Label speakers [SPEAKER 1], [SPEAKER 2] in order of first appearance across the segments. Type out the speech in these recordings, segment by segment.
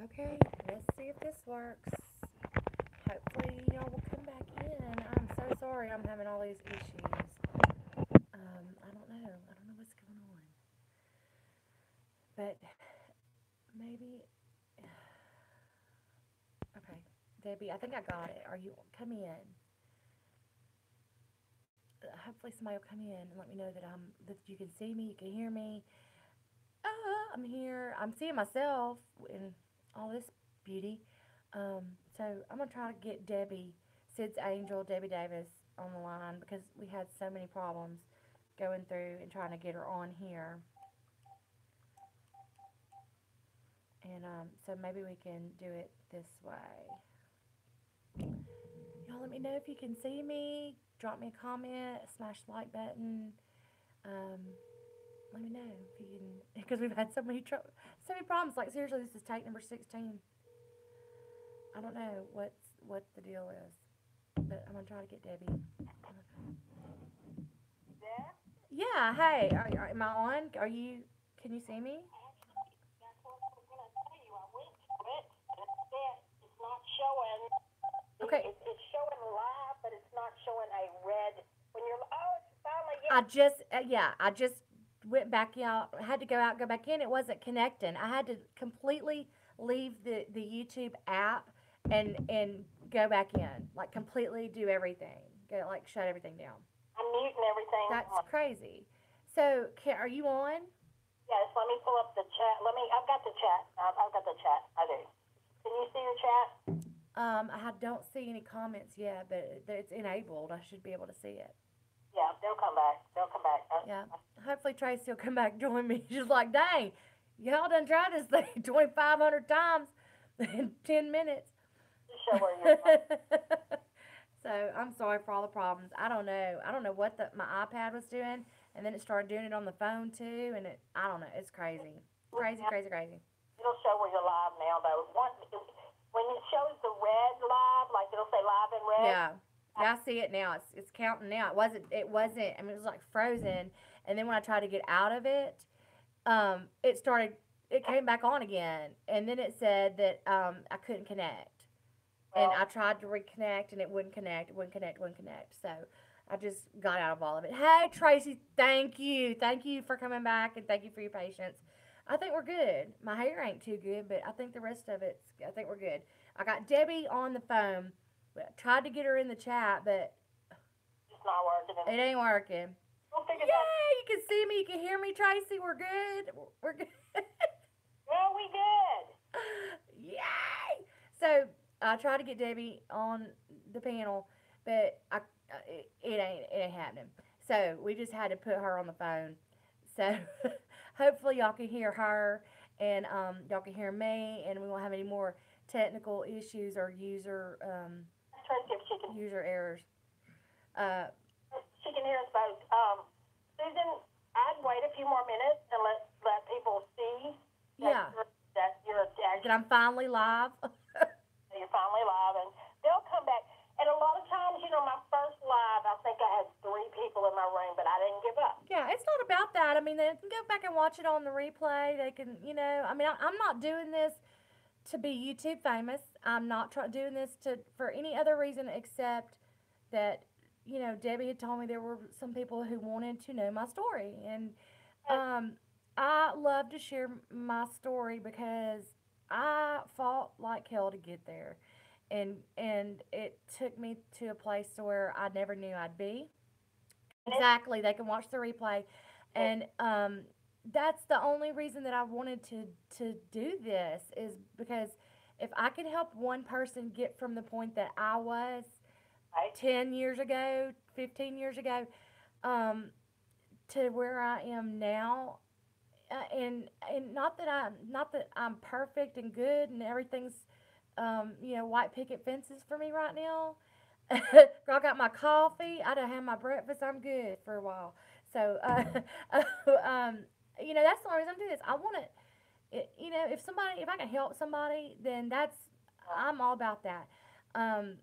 [SPEAKER 1] Okay, let's see if this works. Hopefully, y'all will come back in. I'm so sorry I'm having all these issues. I don't know. I don't know what's going on. But maybe. Okay, Debbie, I think I got it. Are you. Come in. Hopefully, somebody will come in and let me know that you can see me, you can hear me. I'm here. I'm seeing myself in all this beauty. So I'm gonna try to get Debbie, Sid's angel, Debbie Davis, on the line because we had so many problems going through and trying to get her on here. And so maybe we can do it this way. Y'all let me know if you can see me. Drop me a comment, smash the like button. Um, Let me know if you can, because we've had so many problems. Like seriously, this is take number 16. I don't know what the deal is, but I'm gonna try to get Debbie.
[SPEAKER 2] There?
[SPEAKER 1] Yeah. Hey, am I on? Are you? Can you see me?
[SPEAKER 2] Actually, that's what I was going to tell you. I went to it, and it said it's not showing.
[SPEAKER 1] Okay.
[SPEAKER 2] It's showing live, but it's not showing a red. When you're, oh, it's finally,
[SPEAKER 1] I
[SPEAKER 2] yes.
[SPEAKER 1] just yeah. I just went back out. I had to go out, go back in. It wasn't connecting. I had to completely leave the YouTube app and go back in. Like completely do everything. Go like shut everything down.
[SPEAKER 2] I'm muting everything.
[SPEAKER 1] That's crazy. So, are you on?
[SPEAKER 2] Yes, let me pull up the chat. I've got the chat. I've got the chat. I do. Can you see the chat?
[SPEAKER 1] I don't see any comments yet, but it's enabled. I should be able to see it.
[SPEAKER 2] Yeah, they'll come back. They'll come back.
[SPEAKER 1] Yeah. Hopefully Tracy will come back and join me. She's like, dang, y'all done tried this thing 2,500 times in 10 minutes.
[SPEAKER 2] Just show where you're from.
[SPEAKER 1] So I'm sorry for all the problems. I don't know. I don't know what my iPad was doing, and then it started doing it on the phone too. And I don't know. It's crazy, crazy, crazy, crazy.
[SPEAKER 2] It'll show where you're live now, though. When it shows the red live, like it'll say live in red.
[SPEAKER 1] Yeah. Yeah, I see it now. It's counting now. It wasn't. I mean, it was like frozen, and then when I tried to get out of it, it started. It came back on again, and then it said that I couldn't connect. And
[SPEAKER 2] Well,
[SPEAKER 1] I tried to reconnect, and it wouldn't connect. It wouldn't connect. Wouldn't connect. So I just got out of all of it. Hey, Tracy, thank you for coming back, and thank you for your patience. I think we're good. My hair ain't too good, but I think the rest of it's. I think we're good. I got Debbie on the phone. I tried to get her in the chat, but
[SPEAKER 2] it's not working.
[SPEAKER 1] it ain't working.
[SPEAKER 2] We'll figure that.
[SPEAKER 1] Yay! You can see me. You can hear me, Tracy. We're good. We're good.
[SPEAKER 2] Well, we good.
[SPEAKER 1] Yay! So I tried to get Debbie on the panel, but it ain't happening. So we just had to put her on the phone. So hopefully y'all can hear her and y'all can hear me, and we won't have any more technical issues or
[SPEAKER 2] Tracy, if
[SPEAKER 1] user errors. Uh,
[SPEAKER 2] she can hear us both. Susan, I'd wait a few more minutes and let people see that
[SPEAKER 1] yeah,
[SPEAKER 2] you're
[SPEAKER 1] that I'm finally live.
[SPEAKER 2] you're finally live, and they'll come back. And a lot of times, my first live, I think I had 3 people in my room, but I didn't give up.
[SPEAKER 1] Yeah, it's not about that. I mean, they can go back and watch it on the replay. They can, I mean, I'm not doing this to be YouTube famous. I'm not doing this for any other reason except that, Debbie had told me there were some people who wanted to know my story. And um, I love to share my story because I fought like hell to get there. And it took me to a place to where I never knew I'd be. Exactly. They can watch the replay. And that's the only reason that I wanted to do this is because if I can help one person get from the point that I was
[SPEAKER 2] Right?
[SPEAKER 1] 10 years ago, 15 years ago, um, to where I am now, and not that I'm perfect and good and everything's white picket fences for me right now. Girl, I got my coffee. I done had my breakfast. I'm good for a while. So, um, that's the only reason I'm doing this. I want to, if I can help somebody, then I'm all about that. Um,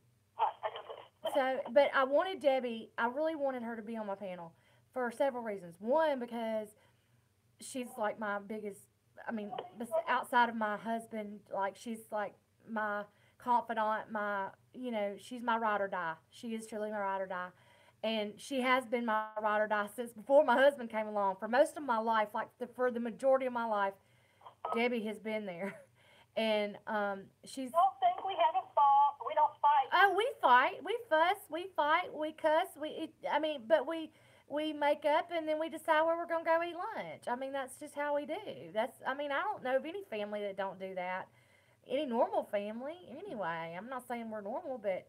[SPEAKER 1] but I wanted Debbie, I really wanted her to be on my panel for several reasons. One, because she's like my biggest I mean, outside of my husband, like she's like my confidant, my, she's my ride or die. She is truly my ride or die. And she has been my ride or die since before my husband came along. For most of my life, like for the majority of my life, Debbie has been there. And she's,
[SPEAKER 2] Don't think we haven't fought. We don't fight.
[SPEAKER 1] oh, we fight, we fuss, we fight, we cuss, I mean, but we make up and then we decide where we're gonna go eat lunch. I mean, that's just how we do. I mean, I don't know of any family that don't do that. Any normal family, anyway. I'm not saying we're normal, but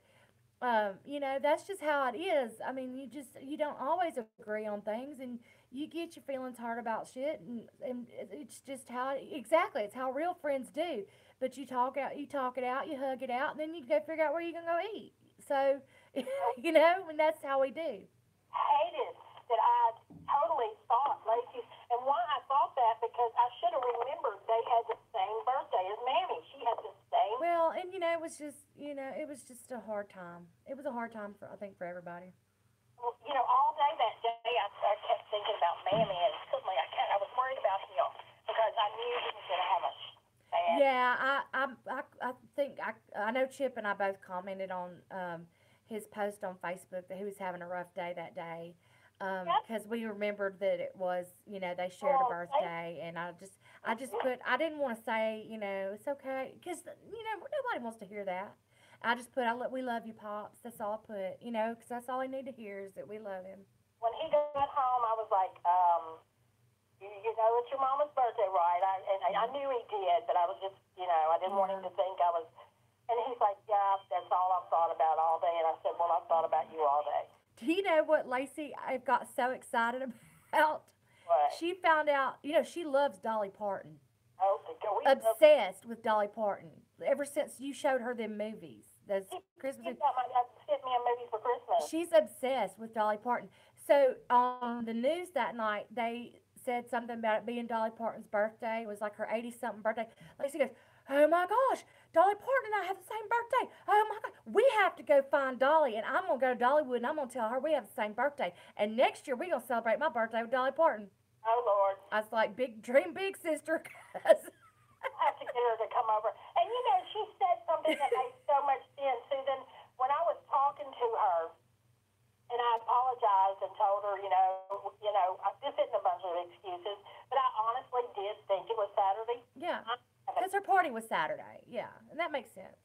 [SPEAKER 1] that's just how it is. I mean, you don't always agree on things, and you get your feelings hurt about shit, and it's just exactly it's how real friends do. But you talk it out, you hug it out, and then you go figure out where you're gonna go eat. So, and that's how we do.
[SPEAKER 2] Hated that I totally thought Lacey's, and why I thought that because I should have remembered they had the same birthday as Mammy. She had the same.
[SPEAKER 1] Well, and it was just a hard time. It was a hard time for I think for everybody.
[SPEAKER 2] All day that day I kept thinking about Mammy, and suddenly I was worried about him because I knew he was going to have a bad.
[SPEAKER 1] Yeah, I think I know Chip and I both commented on his post on Facebook that he was having a rough day that day.
[SPEAKER 2] Yep.
[SPEAKER 1] Because we remembered that it was, they shared a birthday, and I just put, I didn't want to say, it's okay, because, nobody wants to hear that. I just put, we love you, Pops. That's all I put, because that's all I need to hear is that we love him.
[SPEAKER 2] When he got home, I was like, it's your mama's birthday, right? I knew he did, but I was just, I didn't want him to think I was. And he's like, yeah, that's all I've thought about all day. And I said, well, I've thought about you all day.
[SPEAKER 1] Do you know what Lacey I got so excited about?
[SPEAKER 2] What?
[SPEAKER 1] She found out, she loves Dolly Parton.
[SPEAKER 2] Oh,
[SPEAKER 1] Obsessed with Dolly Parton. Ever since you showed her them movies, those Christmas movies.
[SPEAKER 2] Sent me a movie for Christmas.
[SPEAKER 1] She's obsessed with Dolly Parton. So on the news that night, they said something about it being Dolly Parton's birthday. It was like her 80-something birthday. Lacey goes, oh my gosh, Dolly Parton and I have the same birthday. Oh my God, we have to go find Dolly, and I'm going to go to Dollywood, and I'm going to tell her we have the same birthday. And next year, we're going to celebrate my birthday with Dolly Parton.
[SPEAKER 2] Oh, Lord.
[SPEAKER 1] I was like, dream big, sister.
[SPEAKER 2] I have to get her to come over. And, she said something that made so much sense, Susan. When I was talking to her, and I apologized and told her, this isn't a bunch of excuses, but I honestly did think it was Saturday.
[SPEAKER 1] Yeah, because her party was Saturday. Yeah, and that makes sense.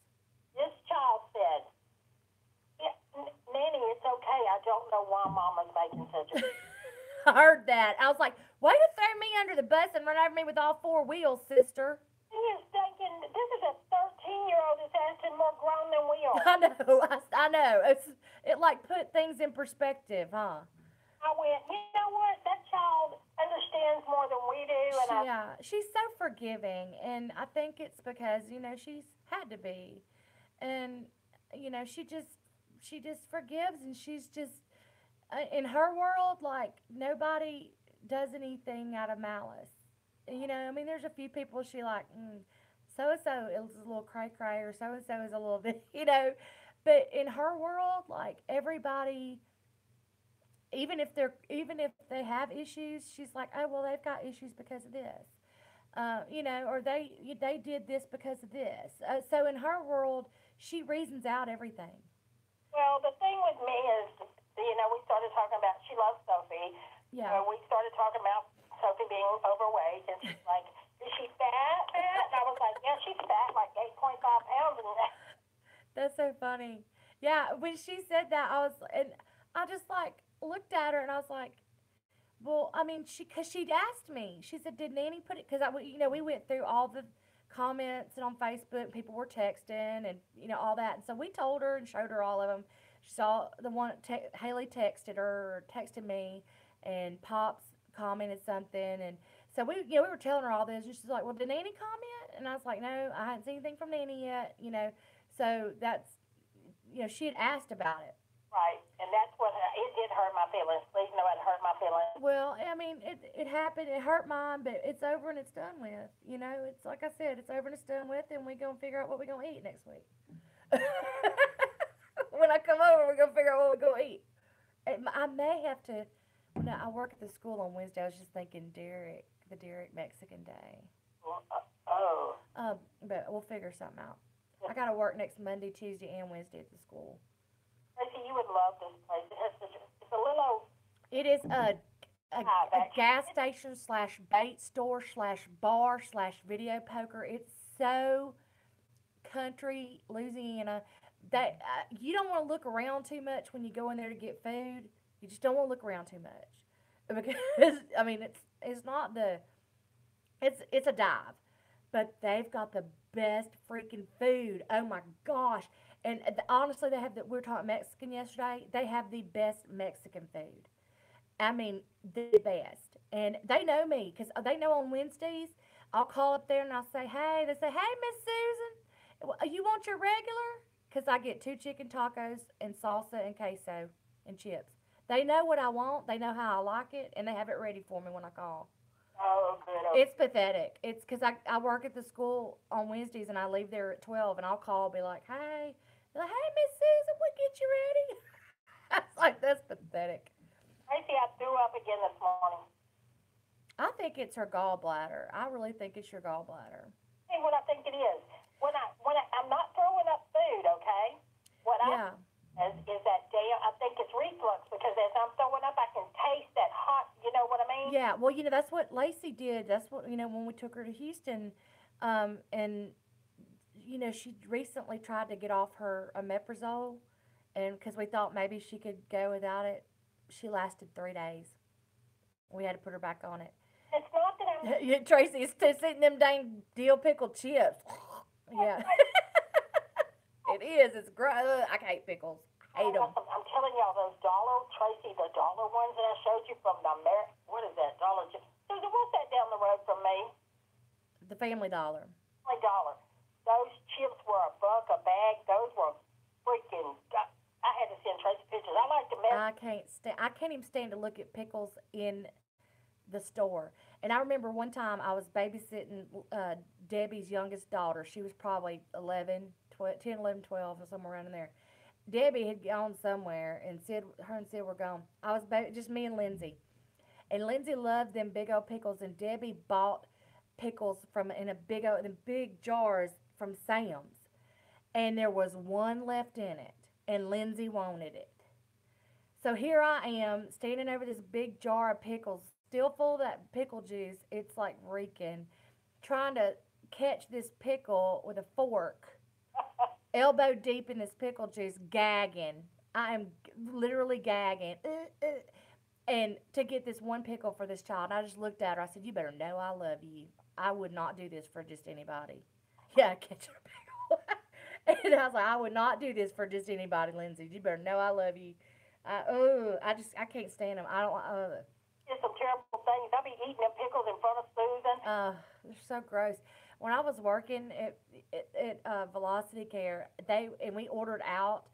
[SPEAKER 2] This child said, Nanny, it's okay. I don't know why Mama's making such a...
[SPEAKER 1] I heard that. I was like, way to throw me under the bus and run over me with all four wheels, sister.
[SPEAKER 2] He is thinking, this is a 13-year-old that's acting more grown than we are.
[SPEAKER 1] I know. It like put things in perspective, huh?
[SPEAKER 2] I went, you know what? That child understands more than we do. And
[SPEAKER 1] she's so forgiving, and I think it's because she's had to be, and she just forgives, and she's just in her world like nobody does anything out of malice. I mean, there's a few people she like, so and so is a little cray cray, or so and so is a little bit, but in her world, like everybody, even if they have issues, she's like, oh well, they've got issues because of this, or they did this because of this. So in her world, she reasons out everything.
[SPEAKER 2] Well, the thing with me is, we started talking about she loves Sophie.
[SPEAKER 1] Yeah.
[SPEAKER 2] We started talking about Sophie being overweight, and she's like, is she fat? And I was like, yeah, she's fat, like 8.5 pounds. And
[SPEAKER 1] that's so funny. Yeah, when she said that, I just like looked at her and I was like, well, I mean, because she'd asked me, she said, did Nanny put it? Because we went through all the comments and on Facebook, people were texting and all that, and so we told her and showed her all of them. She saw the one Haley texted her or texted me, and Pops commented something, and so we were telling her all this, and she's like, well, did Nanny comment? And I was like, no, I hadn't seen anything from Nanny yet, so that's she had asked about it.
[SPEAKER 2] Right, and that's what it did hurt my feelings. Please know it hurt my feelings.
[SPEAKER 1] Well, I mean, it happened. It hurt mine, but it's over and it's done with. It's like I said, it's over and it's done with, and we're gonna figure out what we're gonna eat next week. When I come over, we're gonna figure out what we're gonna eat. I may have to. I work at the school on Wednesday. I was just thinking, the Derek Mexican Day.
[SPEAKER 2] Oh.
[SPEAKER 1] But we'll figure something out. I got to work next Monday, Tuesday, and Wednesday at the school.
[SPEAKER 2] Tracy, you would love this place. It has such a, it's a little
[SPEAKER 1] It is
[SPEAKER 2] hive,
[SPEAKER 1] a
[SPEAKER 2] actually.
[SPEAKER 1] gas station slash bait store slash bar slash video poker. It's so country Louisiana that you don't want to look around too much when you go in there to get food. You just don't want to look around too much because I mean it's not the it's a dive, but they've got the best freaking food. Oh my gosh! And honestly, they have the we were talking Mexican yesterday. They have the best Mexican food. I mean, the best. And they know me because they know on Wednesdays I'll call up there and I'll say, hey, they say, hey, Miss Susan, you want your regular? Because I get 2 chicken tacos and salsa and queso and chips. They know what I want, they know how I like it, and they have it ready for me when I call.
[SPEAKER 2] Oh, good. Oh,
[SPEAKER 1] It's pathetic. It's because I work at the school on Wednesdays and I leave there at 12 and I'll call, be like, hey, they're like, hey, Miss Susan, we'll get you ready. I was like, that's pathetic.
[SPEAKER 2] Tracy, I threw up again this morning.
[SPEAKER 1] I think it's her gallbladder. I really think it's your gallbladder.
[SPEAKER 2] See what I think it is. I'm not throwing up food, okay? What I
[SPEAKER 1] Yeah.
[SPEAKER 2] is that damn. I think it's reflux because as I'm throwing up, I can taste that hot. You know what I mean?
[SPEAKER 1] Yeah. Well, that's what Lacey did. That's what, when we took her to Houston, and, she recently tried to get off her omeprazole, and because we thought maybe she could go without it, she lasted 3 days. We had to put her back on it.
[SPEAKER 2] It's not that I'm.
[SPEAKER 1] Yeah, Tracy is still eating them dang dill pickle chips. Yeah. It is. It's gross. I hate pickles. I hate them.
[SPEAKER 2] I'm telling y'all, those dollar Tracy, the dollar ones that I showed you from the what is that Dollar? Susan, what's that down the road from me?
[SPEAKER 1] The Family Dollar.
[SPEAKER 2] Only dollar. Those chips were a buck a bag. Those were freaking. I had to send Tracy pictures. I like to mess.
[SPEAKER 1] I can't even stand to look at pickles in the store. And I remember one time I was babysitting Debbie's youngest daughter. She was probably 11, 12, 10, 11, 12, or somewhere around in there. Debbie had gone somewhere, and her and Sid were gone. I was just me and Lindsay. And Lindsay loved them big old pickles, and Debbie bought pickles from in big jars from Sam's. And there was one left in it, and Lindsay wanted it. So here I am standing over this big jar of pickles, still full of that pickle juice. It's like reeking, trying to catch this pickle with a fork, elbow deep in this pickle juice, gagging. I am literally gagging. And to get this one pickle for this child, I just looked at her. I said, you better know I love you. I would not do this for just anybody. Yeah, catch a pickle. And I was like, I would not do this for just anybody, Lindsay. You better know I love you. I can't stand them. I don't.
[SPEAKER 2] It's some terrible things. I'll be eating them pickles in front of Susan.
[SPEAKER 1] They're so gross. When I was working at Velocity Care, we ordered out,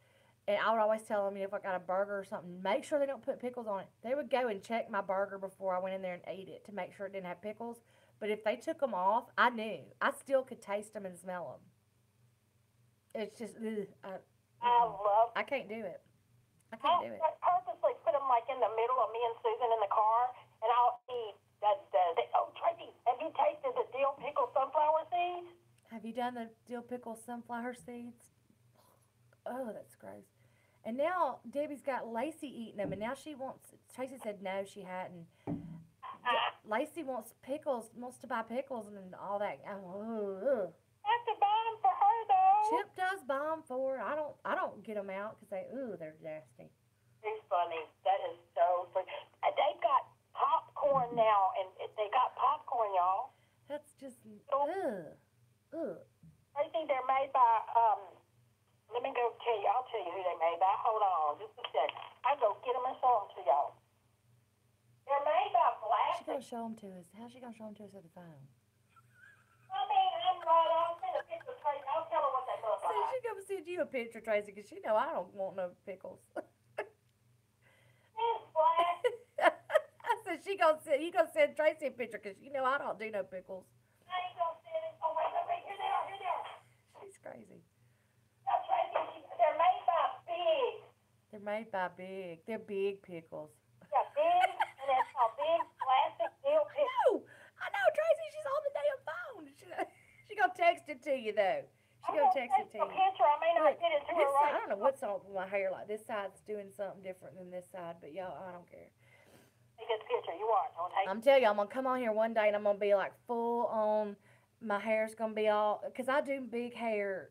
[SPEAKER 1] and I would always tell them, if I got a burger or something, make sure they don't put pickles on it. They would go and check my burger before I went in there and ate it to make sure it didn't have pickles. But if they took them off, I knew. I still could taste them and smell them. It's just, I can't do it. I can't do it.
[SPEAKER 2] I purposely put them like in the middle of me and Susan in the car, and I'll eat that. Oh, Tracy, have you tasted the dill pickle sunflower seeds?
[SPEAKER 1] Have you done the dill pickle sunflower seeds? Oh, that's gross. And now Debbie's got Lacey eating them, and now she wants. Tracy said no, she hadn't. Lacey wants to buy pickles and all that.
[SPEAKER 2] I have to buy them for her though.
[SPEAKER 1] Chip does buy them for her. I don't get them out because they're nasty.
[SPEAKER 2] He's funny. That is so funny. They've got popcorn now, and they got popcorn, y'all.
[SPEAKER 1] That's just
[SPEAKER 2] I think they're made by. Let me go tell you. I'll tell you who they made by. Hold on, just a second. I go get them and show them to y'all. They're made by Black.
[SPEAKER 1] She's gonna show them to us. How's she gonna show them to us at the phone?
[SPEAKER 2] I mean, I'm right. I'll send a picture. I'll tell her what they look
[SPEAKER 1] See,
[SPEAKER 2] like.
[SPEAKER 1] she gonna send you a picture, Tracy, because she know I don't want no pickles.
[SPEAKER 2] It's black.
[SPEAKER 1] I said you gonna send Tracy a picture because you know I don't do no pickles.
[SPEAKER 2] I ain't gonna send it. Oh wait, here they are. Here they are.
[SPEAKER 1] She's crazy.
[SPEAKER 2] Now, Tracy, they're made by Big.
[SPEAKER 1] They're made by Big. They're big pickles.
[SPEAKER 2] Yeah, Big, and it's called Big Plastic Dill Pickles.
[SPEAKER 1] No, I know Tracy. She's on the damn phone. gonna text it to you though. She
[SPEAKER 2] I'm
[SPEAKER 1] gonna
[SPEAKER 2] going to
[SPEAKER 1] text it
[SPEAKER 2] take
[SPEAKER 1] to
[SPEAKER 2] a
[SPEAKER 1] you.
[SPEAKER 2] picture. I may not
[SPEAKER 1] Look,
[SPEAKER 2] get it to
[SPEAKER 1] this
[SPEAKER 2] her
[SPEAKER 1] side,
[SPEAKER 2] right
[SPEAKER 1] I don't know
[SPEAKER 2] now.
[SPEAKER 1] what's on with my hair. Like this side's doing something different than this side, but y'all, I don't care.
[SPEAKER 2] Take this picture. You watch. Okay?
[SPEAKER 1] I'm telling you, I'm gonna come on here one day and I'm gonna be like full on. My hair's gonna be all because I do big hair.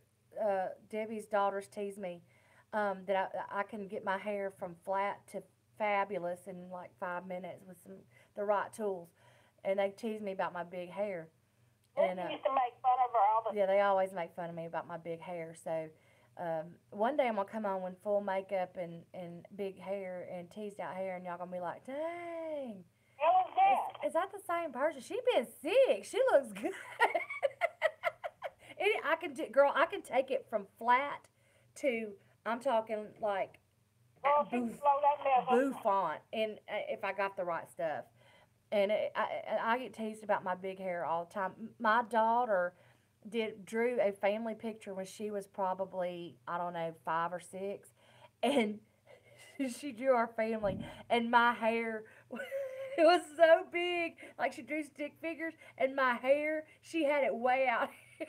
[SPEAKER 1] Debbie's daughters tease me that I can get my hair from flat to fabulous in like 5 minutes with some the right tools, and they tease me about my big hair. And
[SPEAKER 2] Lindsay used to make fun of her all the
[SPEAKER 1] yeah, they always make fun of me about my big hair. So one day I'm gonna come on with full makeup and big hair and teased out hair, and y'all gonna be like, dang.
[SPEAKER 2] hell is that?
[SPEAKER 1] Is that the same person? She been sick. She looks good. Girl. I can take it from flat to I'm talking like
[SPEAKER 2] Girl, she
[SPEAKER 1] boof,
[SPEAKER 2] can blow that mess up.
[SPEAKER 1] bouffant, and if I got the right stuff. And I get teased about my big hair all the time. My daughter drew a family picture when she was probably I don't know 5 or 6, and she drew our family, and my hair it was so big, like she drew stick figures, and my hair she had it way out here.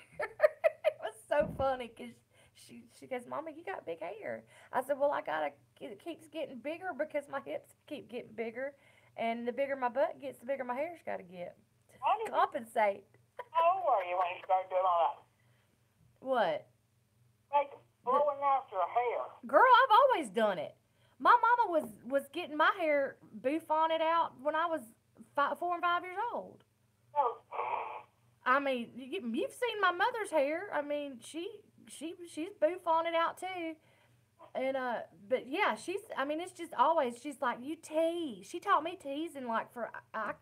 [SPEAKER 1] It was so funny because she goes, "Mama, you got big hair." I said, "Well, I gotta it keeps getting bigger because my hips keep getting bigger, and the bigger my butt gets, the bigger my hair's got to get
[SPEAKER 2] Why did you,
[SPEAKER 1] compensate."
[SPEAKER 2] how old were you when you started doing all that?
[SPEAKER 1] What?
[SPEAKER 2] Like blowing out your hair.
[SPEAKER 1] Girl, I've always done it. My mama was getting my hair bouffanted out when I was 4 and 5 years old.
[SPEAKER 2] So,
[SPEAKER 1] I mean, you've seen my mother's hair. I mean, she's bouffanted out too. And but yeah, she's. I mean, it's just always. She's like you tease. She taught me teasing like for I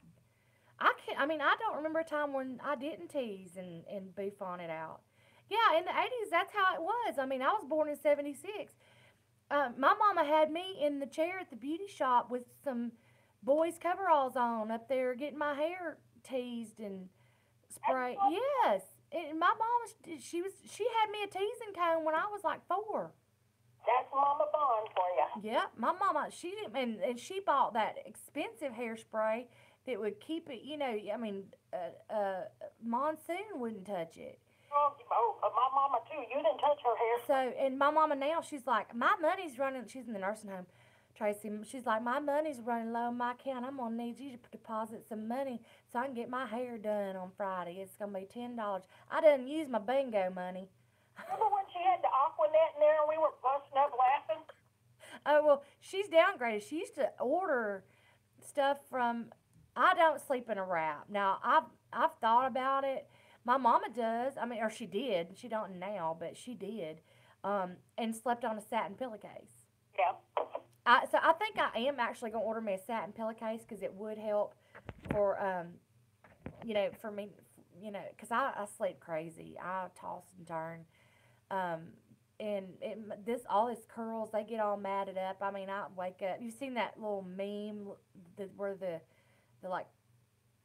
[SPEAKER 1] can't. I mean, I don't remember a time when I didn't tease and bouffant it out. Yeah, in the 80s, that's how it was. I mean, I was born in '76. My mama had me in the chair at the beauty shop with some boys' coveralls on up there getting my hair teased and sprayed. Yes. And my mom, she had me a teasing comb when I was like 4.
[SPEAKER 2] that's Mama Bond for you.
[SPEAKER 1] Yeah, my mama, she didn't, and she bought that expensive hairspray that would keep it, I mean, monsoon wouldn't touch it.
[SPEAKER 2] My mama too. You didn't touch her hair.
[SPEAKER 1] So, and my mama now, she's like, my money's running, she's in the nursing home, Tracy. She's like, my money's running low in my account. I'm going to need you to deposit some money so I can get my hair done on Friday. It's going to be $10. I didn't use my bingo money.
[SPEAKER 2] Remember when she had the Aquanet in there and we were busting up laughing?
[SPEAKER 1] Oh, well, she's downgraded. She used to order stuff from, I don't sleep in a wrap. Now, I've thought about it. My mama does. I mean, or she did. She don't now, but she did. And slept on a satin pillowcase.
[SPEAKER 2] Yeah.
[SPEAKER 1] So I think I am actually going to order me a satin pillowcase because it would help for, for me, because I sleep crazy. I toss and turn. And all these curls, they get all matted up. I mean, I wake up. You've seen that little meme where the like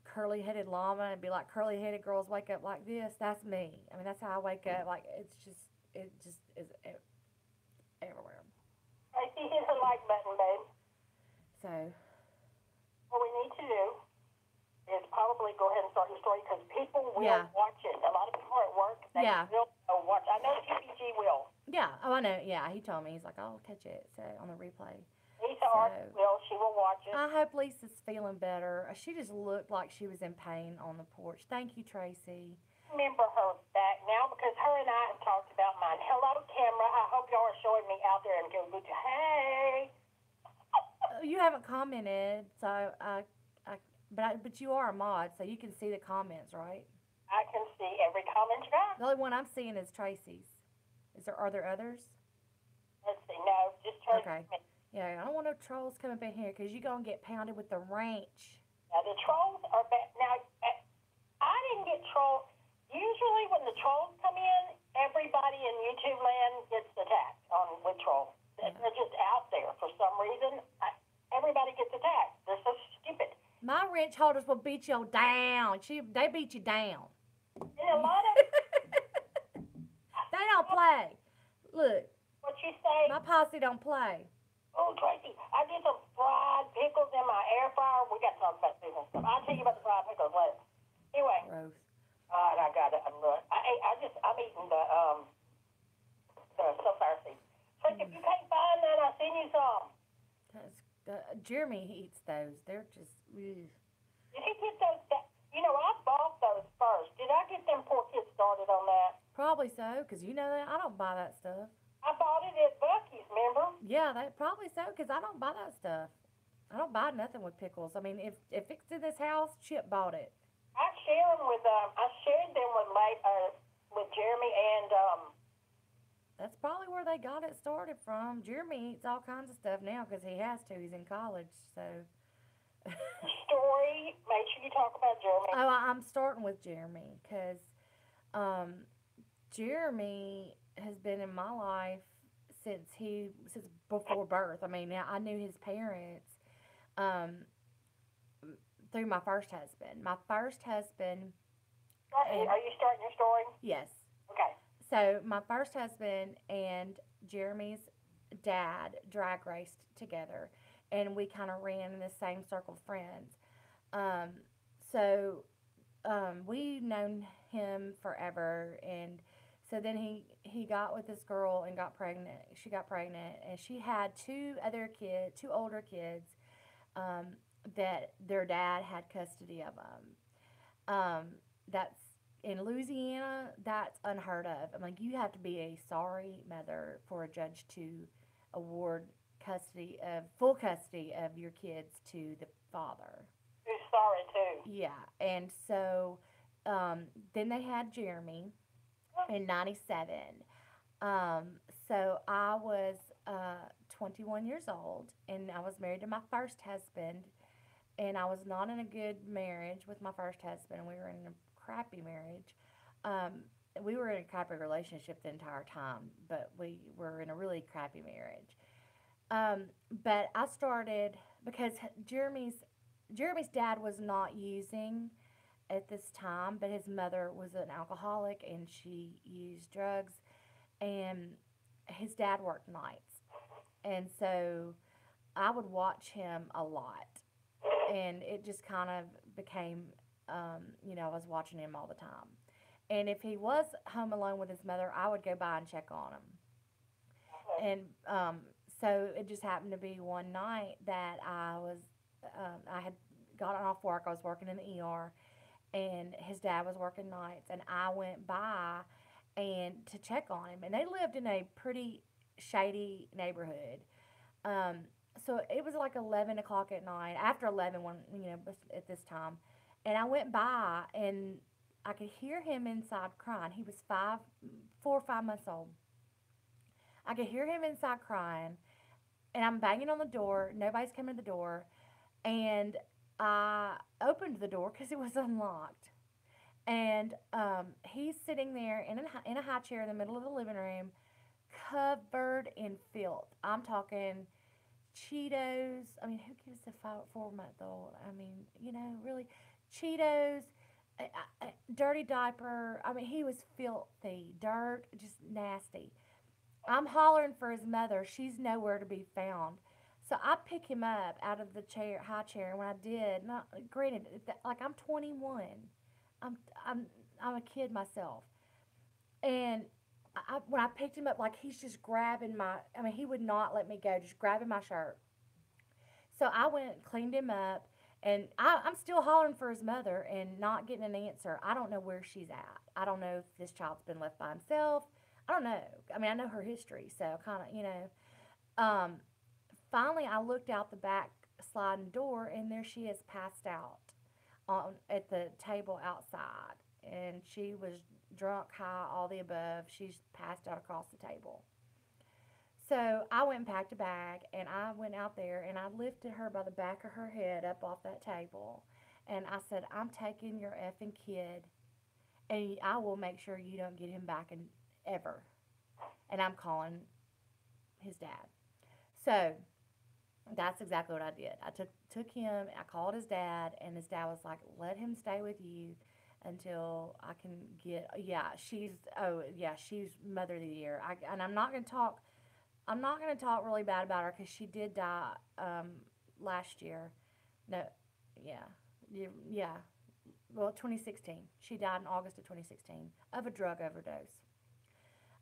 [SPEAKER 1] curly headed llama and be like curly headed girls wake up like this. That's me. I mean, that's how I wake up. Like it just is everywhere.
[SPEAKER 2] I see hit her like button, babe.
[SPEAKER 1] So
[SPEAKER 2] What we need to do is probably go ahead and start your story because people will
[SPEAKER 1] Yeah.
[SPEAKER 2] watch it. A lot of people are at work. They
[SPEAKER 1] Yeah.
[SPEAKER 2] will watch. I know TPG will.
[SPEAKER 1] yeah, oh I know. Yeah, he told me he's like I'll catch it so on the replay.
[SPEAKER 2] Lisa Arts will. She will watch it.
[SPEAKER 1] I hope Lisa's feeling better. She just looked like she was in pain on the porch. Thank you, Tracy.
[SPEAKER 2] Remember her back now because her and I have talked about mine. Hello, camera. I hope y'all are showing me out there and go, hey.
[SPEAKER 1] You haven't commented, so but you are a mod, so you can see the comments, right?
[SPEAKER 2] I can see every comment you got.
[SPEAKER 1] The only one I'm seeing is Tracy's. Are there others?
[SPEAKER 2] Let's see. No, just Tracy.
[SPEAKER 1] Okay. Yeah, I don't want no trolls coming up in here because you're gonna get pounded with the wrench.
[SPEAKER 2] Now the trolls are back. Now I didn't get trolled. Usually when the trolls come in, everybody in YouTube land gets attacked with trolls.
[SPEAKER 1] Yeah.
[SPEAKER 2] They're just out there for some reason. Everybody gets attacked. They're so stupid.
[SPEAKER 1] My wrench holders will beat you down. They beat you down.
[SPEAKER 2] And a lot of
[SPEAKER 1] They don't play. Look,
[SPEAKER 2] what you say.
[SPEAKER 1] my posse don't play.
[SPEAKER 2] Oh, Tracy, I did some fried pickles in my air fryer. We got to talk about this and stuff. I'll tell you about the fried pickles later. Anyway,
[SPEAKER 1] Gross.
[SPEAKER 2] God, I got it. I'm eating the sunflower seeds. So if you can't find that, I'll send you some.
[SPEAKER 1] Jeremy eats those. They're just, ugh.
[SPEAKER 2] Did he get those? I bought those first. Did I get them poor kids started on that?
[SPEAKER 1] Probably so, because you know that I don't buy that stuff.
[SPEAKER 2] I bought it at Bucky's, remember?
[SPEAKER 1] Yeah, that probably so, because I don't buy that stuff. I don't buy nothing with pickles. I mean, if it's in this house, Chip bought it.
[SPEAKER 2] I shared them with Jeremy and
[SPEAKER 1] That's probably where they got it started from. Jeremy eats all kinds of stuff now because he has to. He's in college, so.
[SPEAKER 2] Story. Make sure you talk about Jeremy.
[SPEAKER 1] Oh, I'm starting with Jeremy because um, Jeremy has been in my life since before birth. I mean, I knew his parents um, through my first husband. My first husband, and
[SPEAKER 2] Are you starting your story?
[SPEAKER 1] yes,
[SPEAKER 2] Okay.
[SPEAKER 1] so my first husband and Jeremy's dad drag raced together, and we kind of ran in the same circle of friends. Um, so we known him forever, and so then he got with this girl and got pregnant. She got pregnant, and she had two older kids, um, that their dad had custody of them. That's in Louisiana. That's unheard of. I'm like, you have to be a sorry mother for a judge to award full custody of your kids to the father.
[SPEAKER 2] Who's sorry too?
[SPEAKER 1] Yeah, and so then they had Jeremy in '97. Um, so I was 21 years old, and I was married to my first husband, and I was not in a good marriage with my first husband. We were in a crappy marriage. Um, we were in a crappy relationship the entire time, but we were in a really crappy marriage. Um, but I started because Jeremy's dad was not using at this time, but his mother was an alcoholic and she used drugs, and his dad worked nights, and so I would watch him a lot, and it just kind of became, I was watching him all the time, and if he was home alone with his mother, I would go by and check on him, and so it just happened to be one night that I had gotten off work. I was working in the ER, and his dad was working nights, and I went by and to check on him, and they lived in a pretty shady neighborhood. Um, so it was like 11 o'clock at night, after 11, when at this time, and I went by and I could hear him inside crying. He was 4 or 5 months old. I could hear him inside crying, and I'm banging on the door. Nobody's coming to the door, and I opened the door because it was unlocked. And he's sitting there in a high chair in the middle of the living room, covered in filth. I'm talking Cheetos. I mean, who gives a 4 month old? I mean, really, Cheetos, dirty diaper. I mean, he was filthy, dirt, just nasty. I'm hollering for his mother. She's nowhere to be found. So I pick him up out of the high chair, and when I did, not granted, like I'm 21, I'm I'm I'm a kid myself, and when I picked him up, like he's just grabbing I mean, he would not let me go, just grabbing my shirt. So I went and cleaned him up, and I'm still hollering for his mother and not getting an answer. I don't know where she's at. I don't know if this child's been left by himself. I don't know. I mean, I know her history, so kind of, Um, finally, I looked out the back sliding door, and there she is, passed out at the table outside, and she was drunk, high, all the above. She's passed out across the table. So I went and packed a bag, and I went out there, and I lifted her by the back of her head up off that table, and I said, "I'm taking your effing kid, and I will make sure you don't get him back in ever." And I'm calling his dad. So that's exactly what I did. I took him. I called his dad, and his dad was like, "Let him stay with you until I can get." Yeah, she's mother of the year. And I'm not gonna talk. I'm not gonna talk really bad about her because she did die last year. No, yeah, yeah, well, 2016. She died in August of 2016 of a drug overdose.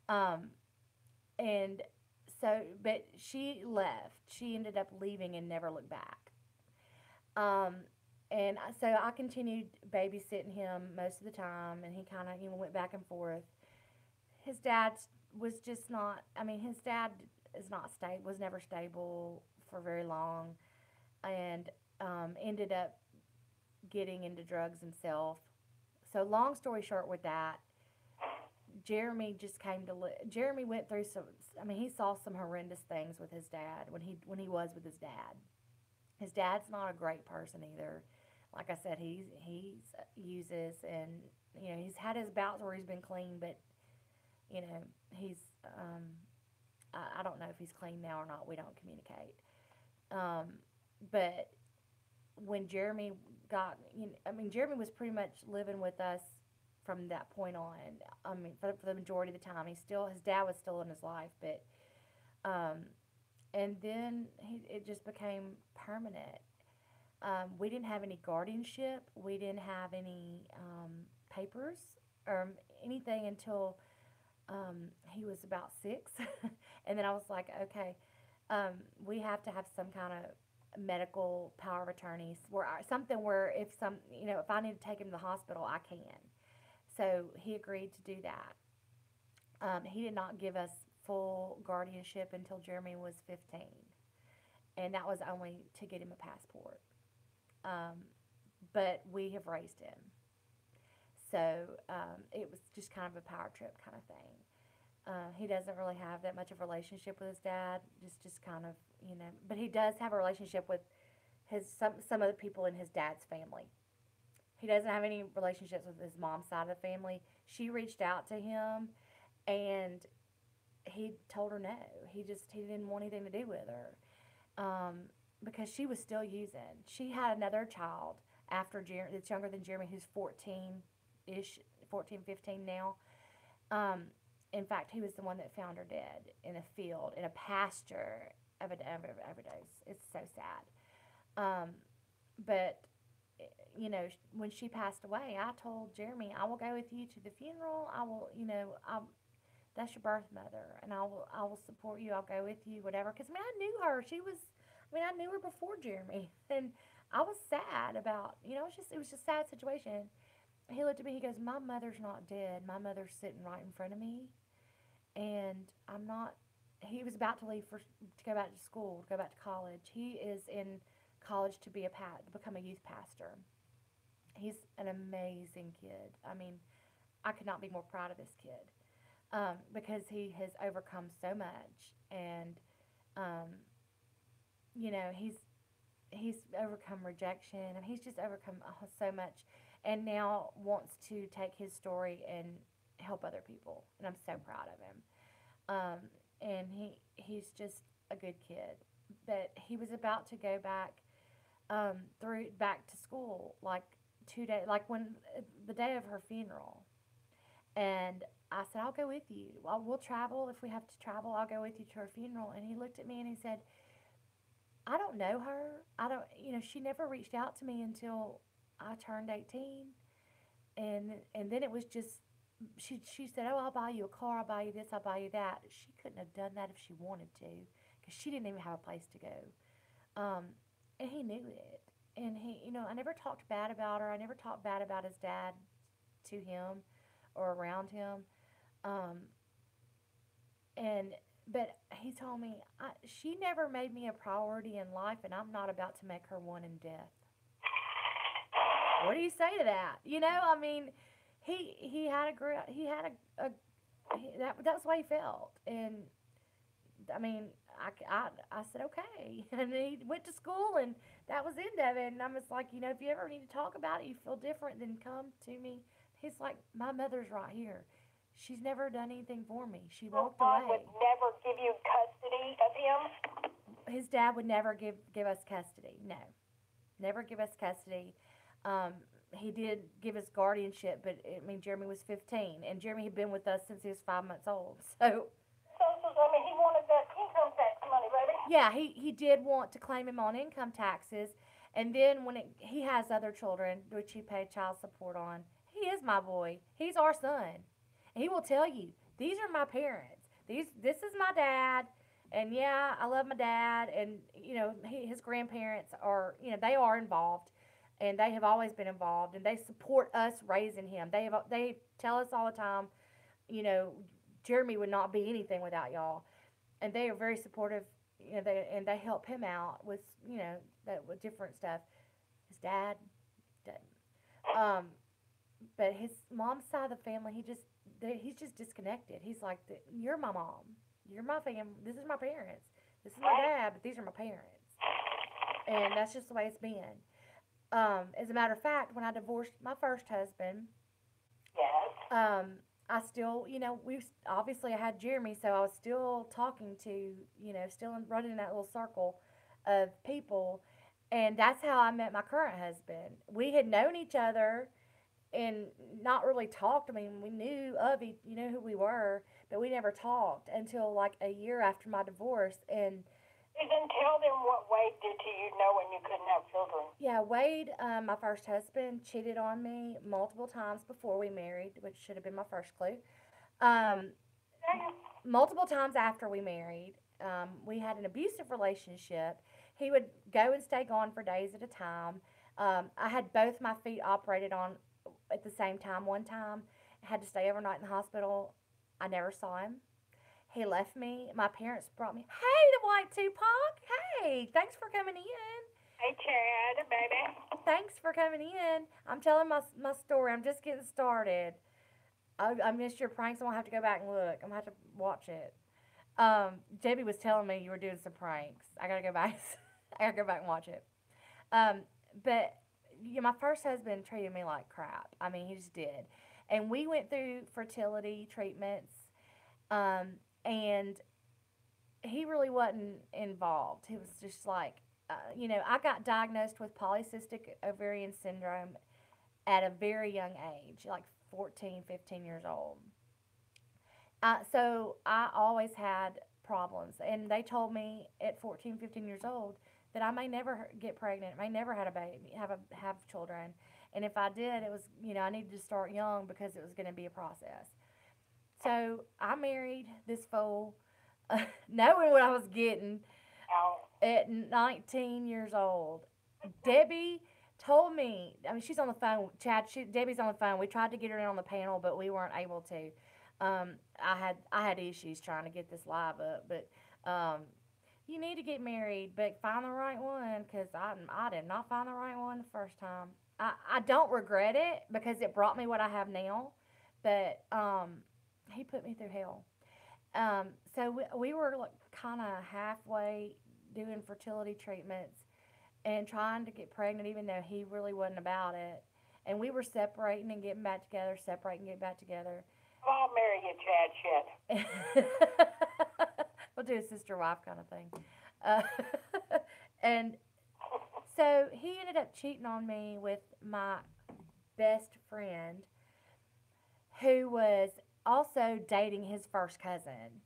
[SPEAKER 1] Um, and so, but she left. She ended up leaving and never looked back. Um, and so I continued babysitting him most of the time, and he kind of, went back and forth. His dad was just not. I mean, his dad is not stable. Was never stable for very long, and ended up getting into drugs himself. So long story short, with that, Jeremy just came to. Jeremy went through some. I mean, he saw some horrendous things with his dad when he was with his dad. His dad's not a great person either. Like I said, he's uses, and he's had his bouts where he's been clean, but he's I don't know if he's clean now or not. We don't communicate. Um, but when Jeremy got, I mean, Jeremy was pretty much living with us from that point on. I mean, for the majority of the time, his dad was still in his life, but um, and then it just became permanent. We didn't have any guardianship. We didn't have any papers or anything until he was about 6. And then I was like, okay, we have to have some kind of medical power of attorneys something where if I need to take him to the hospital, I can. So he agreed to do that. He did not give us full guardianship until Jeremy was 15, and that was only to get him a passport. Um, but we have raised him, so it was just kind of a power trip kind of thing. He doesn't really have that much of a relationship with his dad, just kind of but he does have a relationship with some of the people in his dad's family. He doesn't have any relationships with his mom's side of the family. She reached out to him, and he told her no. He didn't want anything to do with her, because she was still using. She had another child after Jeremy that's younger than Jeremy, who's 14 ish, 14, 15 now. Um, in fact, he was the one that found her dead in a field, in a pasture of an overdose. It's so sad. But when she passed away, I told Jeremy, I will go with you to the funeral. I will, that's your birth mother, and I will support you. I'll go with you, whatever. Because I knew her. I knew her before Jeremy, and I was sad about, it was just a sad situation. He looked at me. He goes, "My mother's not dead. My mother's sitting right in front of me, and I'm not." He was about to leave to go back to school, to go back to college. He is in college to become a youth pastor. He's an amazing kid. I mean, I could not be more proud of this kid, because he has overcome so much, and um, he's overcome rejection, and he's just overcome so much, and now wants to take his story and help other people, and I'm so proud of him. And he's just a good kid, but he was about to go back to school, like 2 days, like when the day of her funeral, and I said, "I'll go with you. We'll travel if we have to travel. I'll go with you to her funeral." And he looked at me and he said, "I don't know her. I don't, she never reached out to me until I turned 18." And then it was just, she said, "Oh, I'll buy you a car. I'll buy you this. I'll buy you that." She couldn't have done that if she wanted to, because she didn't even have a place to go. Um, and he knew it. And I never talked bad about her. I never talked bad about his dad to him or around him. Um, and but he told me, she never made me a priority in life, and I'm not about to make her one in death. What do you say to that? I mean, he had that's the way he felt, and I mean, I said okay, and he went to school, and that was the end of it. And I'm just like, if you ever need to talk about it, you feel different, then come to me. He's like, "My mother's right here. She's never done anything for me. She
[SPEAKER 2] Your
[SPEAKER 1] walked
[SPEAKER 2] mom would
[SPEAKER 1] away."
[SPEAKER 2] never give you custody of him?
[SPEAKER 1] His dad would never give us custody. No, never give us custody. Um, he did give us guardianship, but I mean, Jeremy was 15, and Jeremy had been with us since he was 5 months old. So
[SPEAKER 2] I mean, he wanted that income tax money, baby.
[SPEAKER 1] yeah, he did want to claim him on income taxes, And then he has other children, which he paid child support on, he is my boy. He's our son. And he will tell you, these are my parents. This is my dad. And yeah, I love my dad. And, his grandparents are, they are involved. And they have always been involved. And they support us raising him. They tell us all the time, you know, Jeremy would not be anything without y'all. And they are very supportive. They help him out with, with different stuff. His dad, um, but his mom's side of the family, he's just disconnected. He's like, "You're my mom. You're my fam. This is my parents. This is my dad, but these are my parents." And that's just the way it's been. As a matter of fact, when I divorced my first husband,
[SPEAKER 2] Yes.
[SPEAKER 1] I still, we obviously I had Jeremy, so I was still talking to, still running in that little circle of people, and that's how I met my current husband. We had known each other and not really talked. I mean, we knew of each, who we were, but we never talked until like a year after my divorce. And
[SPEAKER 2] You didn't tell them what Wade did to you, knowing you couldn't have children.
[SPEAKER 1] yeah, Wade, my first husband, cheated on me multiple times before we married, which should have been my first clue. Um, Multiple times after we married. We had an abusive relationship. He would go and stay gone for days at a time. I had both my feet operated on at the same time one time. I had to stay overnight in the hospital. I never saw him. He left me. My parents brought me. Hey, the white Tupac. Hey, thanks for coming in.
[SPEAKER 2] Hey, Chad, baby.
[SPEAKER 1] Thanks for coming in. I'm telling my story. I'm just getting started. I missed your pranks. I'm gonna have to go back and look. I'm gonna have to watch it. Debbie was telling me you were doing some pranks. I gotta go back. I gotta go back and watch it. Um, but my first husband treated me like crap. I mean, he just did. And we went through fertility treatments, and he really wasn't involved. He was just like, I got diagnosed with polycystic ovarian syndrome at a very young age, like 14, 15 years old. So I always had problems. And they told me at 14, 15 years old that I may never get pregnant, may never have a baby, have children. And if I did, it was, I needed to start young because it was going to be a process. So I married this fool, knowing what I was getting at 19 years old. Debbie told me, I mean, she's on the phone. Chad, Debbie's on the phone. We tried to get her in on the panel, but we weren't able to. I had issues trying to get this live up, but you need to get married, but find the right one because I did not find the right one the first time. I don't regret it because it brought me what I have now, but he put me through hell. So we were like kind of halfway doing fertility treatments and trying to get pregnant, even though he really wasn't about it. And we were separating and getting back together, separating and getting back together.
[SPEAKER 2] I'll marry you, Chad. Shit.
[SPEAKER 1] We'll do a sister wife kind of thing. Uh, and so he ended up cheating on me with my best friend, who was also dating his first cousin,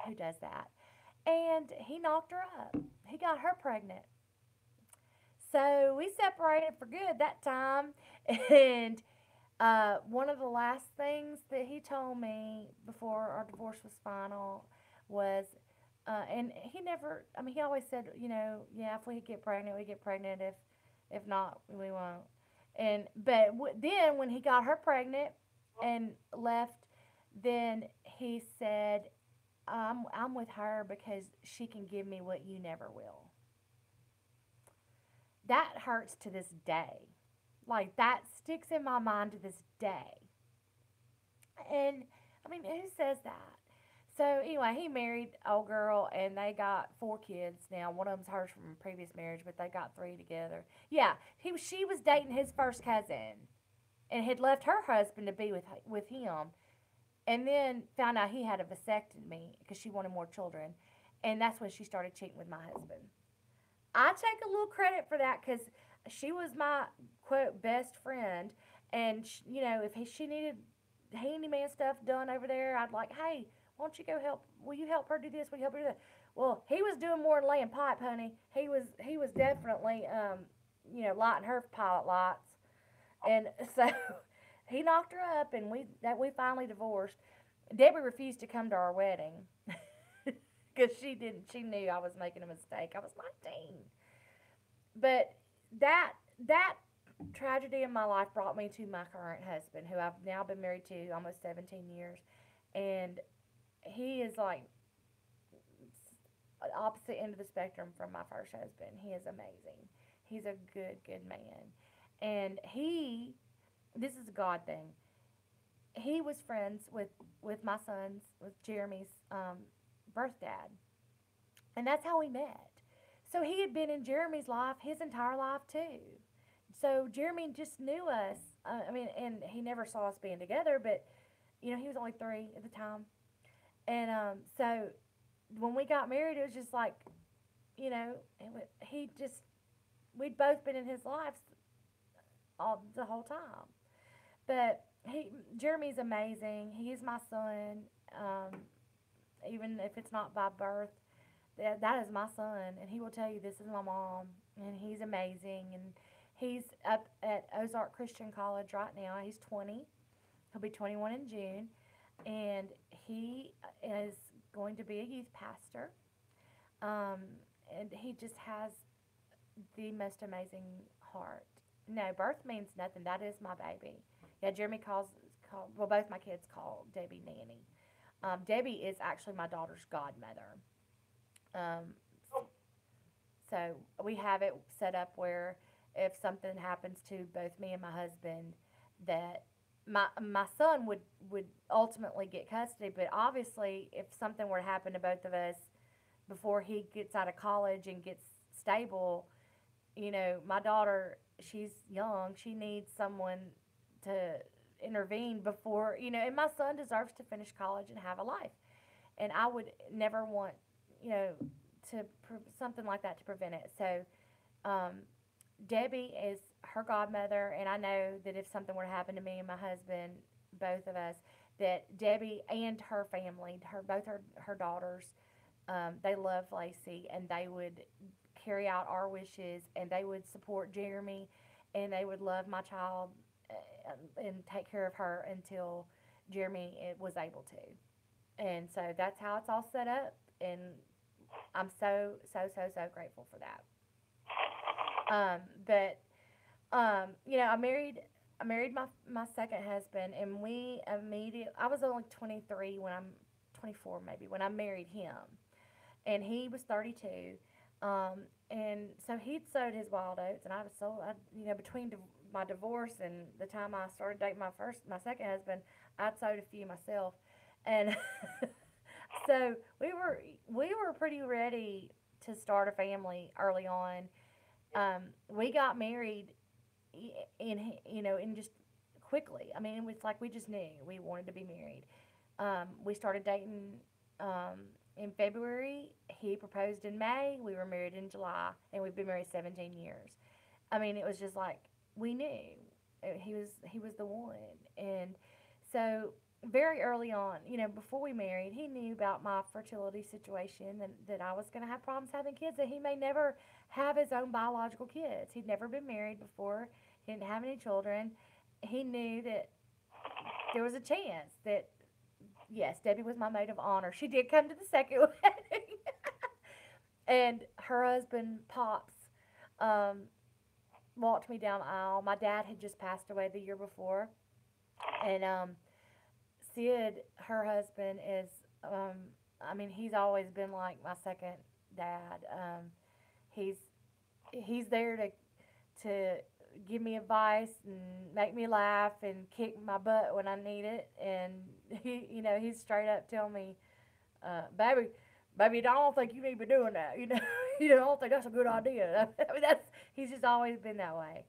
[SPEAKER 1] who does that. And he knocked her up. He got her pregnant. So we separated for good that time. And one of the last things that he told me before our divorce was final was, and he never, I mean, he always said, yeah, if we get pregnant, we get pregnant. If not, we won't. Then when he got her pregnant and left, then he said, I'm with her because she can give me what you never will. That hurts to this day. Like, that sticks in my mind to this day. And, I mean, who says that? So, anyway, he married old girl, and they got 4 kids now. One of them's hers from a previous marriage, but they got 3 together. Yeah, she was dating his first cousin and had left her husband to be with him, and then found out he had a vasectomy because she wanted more children. And that's when she started cheating with my husband. I take a little credit for that because she was my quote best friend, and she needed handyman stuff done over there, I'd like, hey, won't you go help? Will you help her do this? Will you help her do that? Well, he was doing more than laying pipe, honey. He was definitely lighting her pilot lights, and so he knocked her up, and we finally divorced. Debbie refused to come to our wedding because she knew I was making a mistake. I was 19, but that tragedy in my life brought me to my current husband, who I've now been married to almost 17 years, and he is like opposite end of the spectrum from my first husband. He is amazing. He's a good man, and this is a God thing. He was friends with my son's with Jeremy's birth dad, and that's how we met. So he had been in Jeremy's life his entire life too. So Jeremy just knew us. I mean, and he never saw us being together, but he was only 3 at the time, and so when we got married, it was just like, he just we'd both been in his life all the whole time. But Jeremy's amazing. He is my son. Um, Even if it's not by birth, that is my son, and he will tell you this is my mom, and he's amazing, and he's up at Ozark Christian College right now. He's 20. He'll be 21 in June, and he is going to be a youth pastor. Um, and he just has the most amazing heart. No, birth means nothing. That is my baby. Yeah, Jeremy well, both my kids call Debbie Nanny. Debbie is actually my daughter's godmother. Um, so we have it set up where if something happens to both me and my husband, that my son would ultimately get custody. But obviously, if something were to happen to both of us before he gets out of college and gets stable, my daughter, she's young. She needs someone to intervene before, and my son deserves to finish college and have a life. And I would never want, you know, something like that to prevent it. So, um, Debbie is her godmother, and I know that if something were to happen to me and my husband, both of us, that Debbie and her family, her daughters, they love Lacey, and they would carry out our wishes, and they would support Jeremy, and they would love my child, and take care of her until Jeremy was able to. And so that's how it's all set up, and I'm so so grateful for that. But I married my second husband, and we immediately. I was only 23 when I'm 24 maybe when I married him, and he was 32. And so he'd sowed his wild oats, and I was so between my divorce and the time I started dating my second husband, I'd sowed a few myself, and so we were pretty ready to start a family early on. We got married in just quickly. I mean, it was like we just knew we wanted to be married. We started dating in February. He proposed in May. We were married in July, and we've been married 17 years. I mean, it was just like we knew he was the one, and so very early on, before we married, he knew about my fertility situation and that I was going to have problems having kids. That he may never have his own biological kids. He'd never been married before. He didn't have any children. He knew that there was a chance that yes, Debbie was my maid of honor. She did come to the second wedding, and her husband Pops um, walked me down the aisle. My dad had just passed away the year before, and Sid, her husband, is I mean, he's always been like my second dad. He's he's there to give me advice and make me laugh and kick my butt when I need it. And he's straight up telling me, baby, baby, I don't think you need to be doing that. I don't think that's a good idea. I mean, he's just always been that way.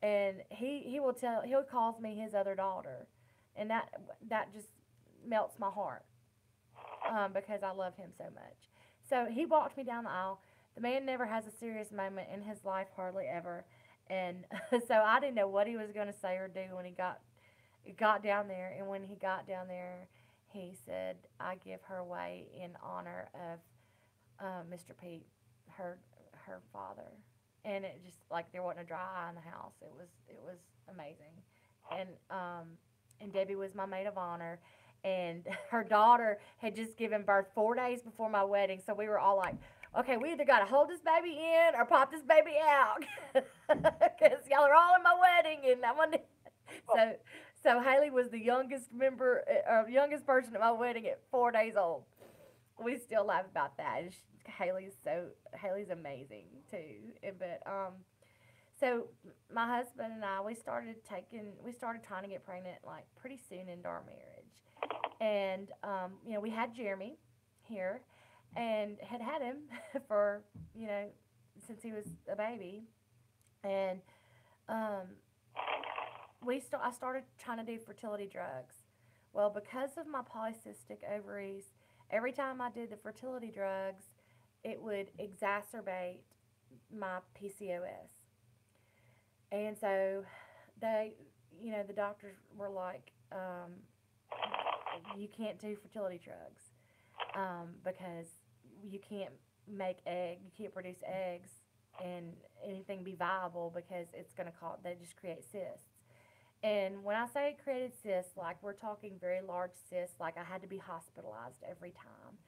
[SPEAKER 1] And he calls me his other daughter, and that just melts my heart, because I love him so much. So he walked me down the aisle. The man never has a serious moment in his life, hardly ever. And so I didn't know what he was going to say or do when he got got down there, and when he got down there, he said, "I give her away in honor of Mr. Pete, her her father." And it just like there wasn't a dry eye in the house. It was amazing, and Debbie was my maid of honor, and her daughter had just given birth 4 days before my wedding, so we were all like, okay, we either got to hold this baby in or pop this baby out, because y'all are all in my wedding, and I want to. So, so Haley was the youngest member, youngest person at my wedding at 4 days old. We still laugh about that. Haley's amazing too. But so my husband and I we started trying to get pregnant like pretty soon into our marriage, and we had Jeremy here, and had him for since he was a baby, and um, I started trying to do fertility drugs. Well, because of my polycystic ovaries, every time I did the fertility drugs, it would exacerbate my PCOS. And so the doctors were like, you can't do fertility drugs because you can't you can't produce eggs and anything be viable because it's going to cause, they just create cysts. And when I say it created cysts, like we're talking very large cysts, like I had to be hospitalized every time.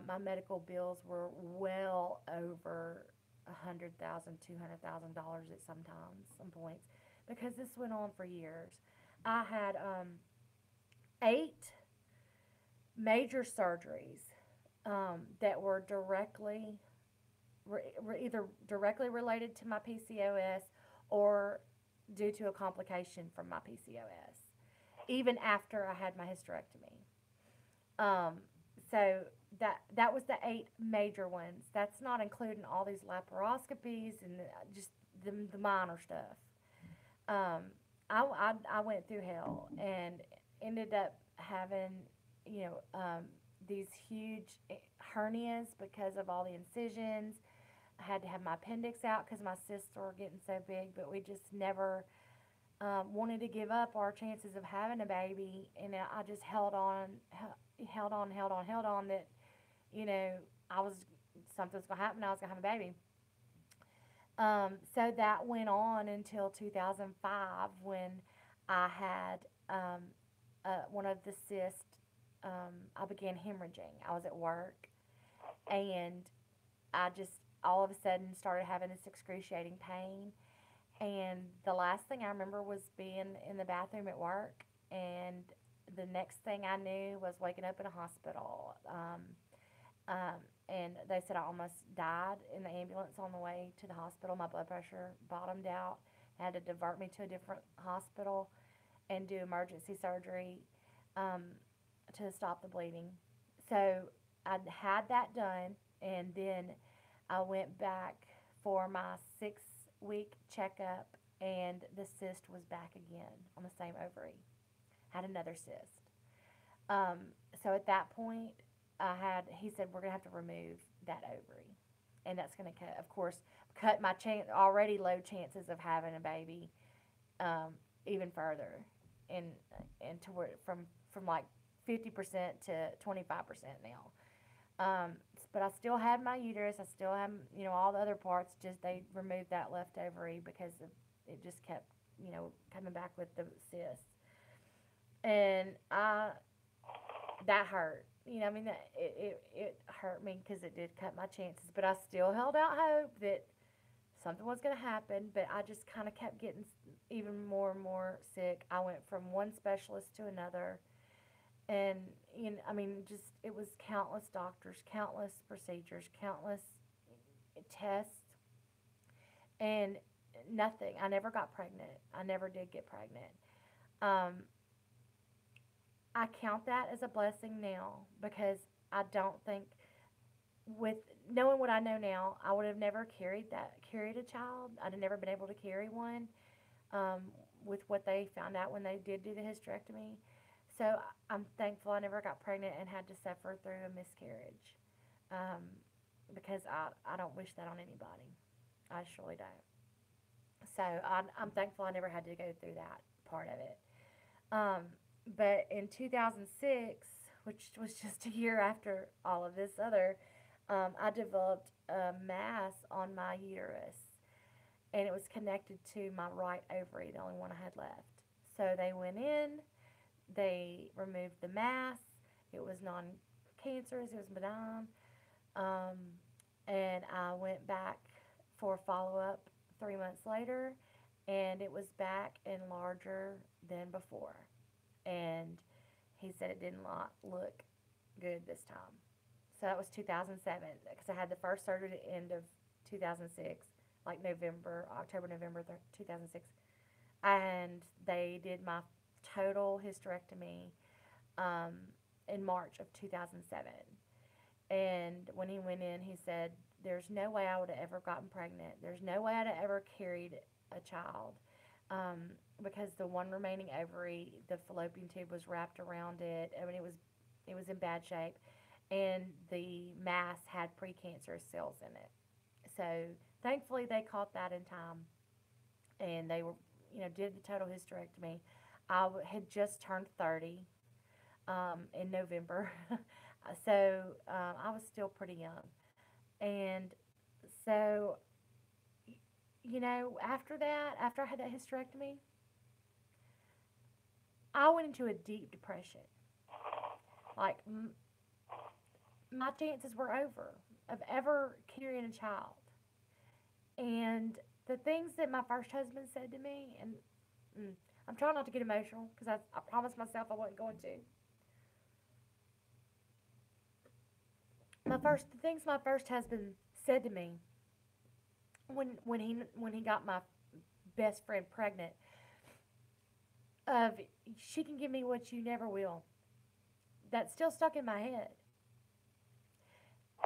[SPEAKER 1] My medical bills were well over $100,000, $200,000 at some points, because this went on for years. I had 8 major surgeries that were either directly related to my PCOS or due to a complication from my PCOS, even after I had my hysterectomy. Um, so that was the 8 major ones. That's not including all these laparoscopies and just the minor stuff. Um, I went through hell and ended up having you know um, these huge hernias because of all the incisions. I had to have my appendix out because my cysts were getting so big, but we just never wanted to give up our chances of having a baby, and I just held on that you know I was something's gonna happen. I was gonna have a baby. So that went on until 2005 when I had one of the cysts. I began hemorrhaging. I was at work, and I just all of a sudden started having this excruciating pain. And the last thing I remember was being in the bathroom at work, and the next thing I knew was waking up in a hospital. And they said I almost died in the ambulance on the way to the hospital. My blood pressure bottomed out. Had to divert me to a different hospital and do emergency surgery um, to stop the bleeding. So I had that done, and then I went back for my 6-week checkup, and the cyst was back again on the same ovary. Had another cyst. Um, so at that point, he said, we're going to have to remove that ovary. And that's going to cut, of course, cut my already low chances of having a baby um, even further. And, and to where, from like 50% to 25% now. Um, but I still had my uterus. I still have, all the other parts. Just they removed that left ovary because it just kept, coming back with the cyst. And that hurt. It hurt me because it did cut my chances. But I still held out hope that something was going to happen. But I just kind of kept getting even more and more sick. I went from one specialist to another. And, just it was countless doctors, countless procedures, countless tests, and nothing. I never got pregnant. I never did get pregnant. Um, I count that as a blessing now because I don't think, with knowing what I know now, I would have never carried a child. I'd have never been able to carry one um, with what they found out when they did do the hysterectomy. So I'm thankful I never got pregnant and had to suffer through a miscarriage um, because I don't wish that on anybody. I surely don't. So I'm thankful I never had to go through that part of it. Um, but in 2006, which was just a year after all of this other, I developed a mass on my uterus, and it was connected to my right ovary, the only one I had left. So they went in, they removed the mass. It was non cancerous, it was benign. Um, and I went back for follow up 3 months later, and it was back and larger than before. And he said it did not look good this time. So that was 2007 because I had the first surgery at the end of 2006, like November, October, November 2006. And they did my total hysterectomy um, in March of 2007. And when he went in, he said, "There's no way I would have ever gotten pregnant. There's no way I'd have ever carried a child because the one remaining ovary, the fallopian tube was wrapped around it. I mean, it was in bad shape, and the mass had precancerous cells in it. So thankfully, they caught that in time, and they were, did the total hysterectomy. Had just turned 30 in November, so I was still pretty young, and so after that, after I had that hysterectomy, I went into a deep depression. Like my chances were over of ever carrying a child. And the things that my first husband said to me, and mm, I'm trying not to get emotional because I promised myself I wasn't going to. The things my first husband said to me when he got my best friend pregnant, of she can give me what you never will. That's still stuck in my head.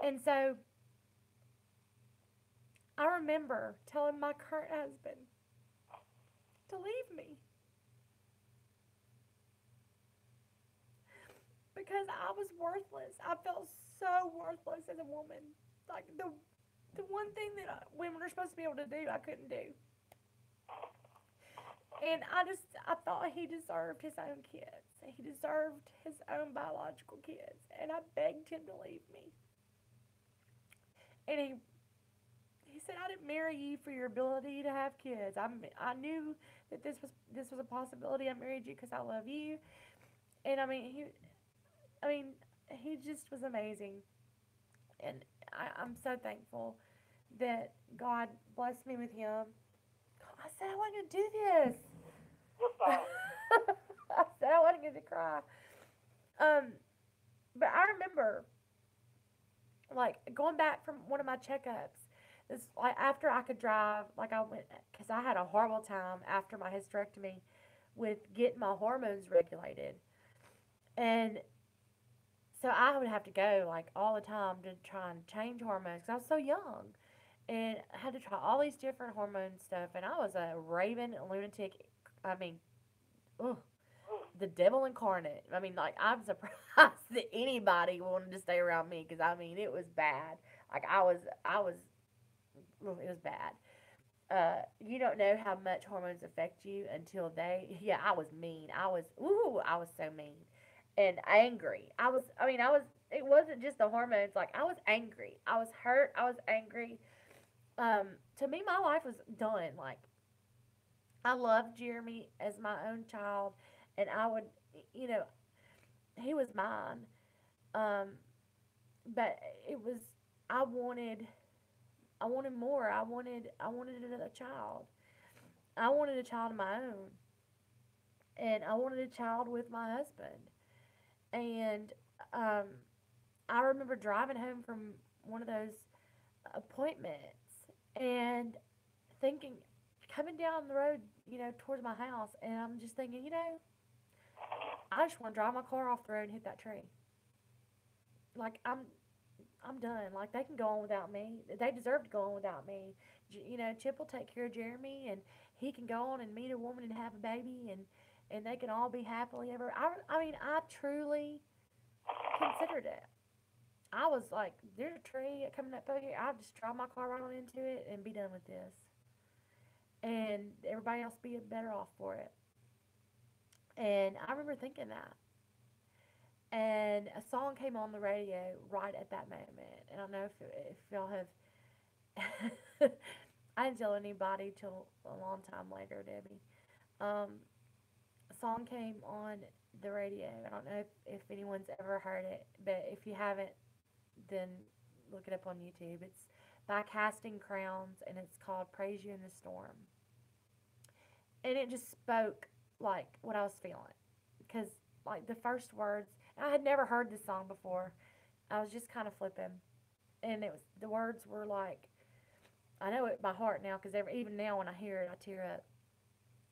[SPEAKER 1] And so I remember telling my current husband to leave me because I was worthless. I felt so worthless as a woman. Like the one thing that women are supposed to be able to do, I couldn't do. And I thought he deserved his own kids. He deserved his own biological kids. And I begged him to leave me. And he said, "I didn't marry you for your ability to have kids. I knew that this was a possibility. I married you because I love you." And I mean he just was amazing. And I'm so thankful that God blessed me with him. I said I wasn't gonna do this.
[SPEAKER 2] You're fine.
[SPEAKER 1] I said I wasn't gonna cry. Um, but I remember like going back from one of my checkups. This like after I could drive, like I went because I had a horrible time after my hysterectomy with getting my hormones regulated, and so I would have to go like all the time to try and change hormones because I was so young, and I had to try all these different hormone stuff, and I was a raving lunatic. I mean, ugh, the devil incarnate. I mean, like I'm surprised that anybody wanted to stay around me because I mean it was bad. Like I was, ugh, it was bad. You don't know how much hormones affect you until they. Yeah, I was mean. I was so mean and angry. I was. It wasn't just the hormones. Like I was angry. I was hurt. I was angry. Um, to me, my life was done. Like I loved Jeremy as my own child, and I would, you know, he was mine. Um, but it was. I wanted. I wanted more. I wanted another child. I wanted a child of my own, and I wanted a child with my husband. And um, I remember driving home from one of those appointments and thinking, coming down the road, towards my house, and I'm just thinking, I just want to drive my car off the road and hit that tree. Like I'm done. Like they can go on without me. They deserve to go on without me. Chip will take care of Jeremy, and he can go on and meet a woman and have a baby, and they can all be happily ever. I mean, I truly considered it. I was like, there's a tree coming up over here. I'll just drive my car right on into it and be done with this, and everybody else be better off for it. And I remember thinking that. And a song came on the radio right at that moment. And I don't know if y'all have. I didn't tell anybody till a long time later, Debbie. Um, a song came on the radio. I don't know if anyone's ever heard it, but if you haven't, then look it up on YouTube. It's by Casting Crowns, and it's called "Praise You in the Storm." And it just spoke like what I was feeling, because like the first words, and I had never heard this song before. I was just kind of flipping, and it was the words were like, I know it by heart now because even now when I hear it, I tear up.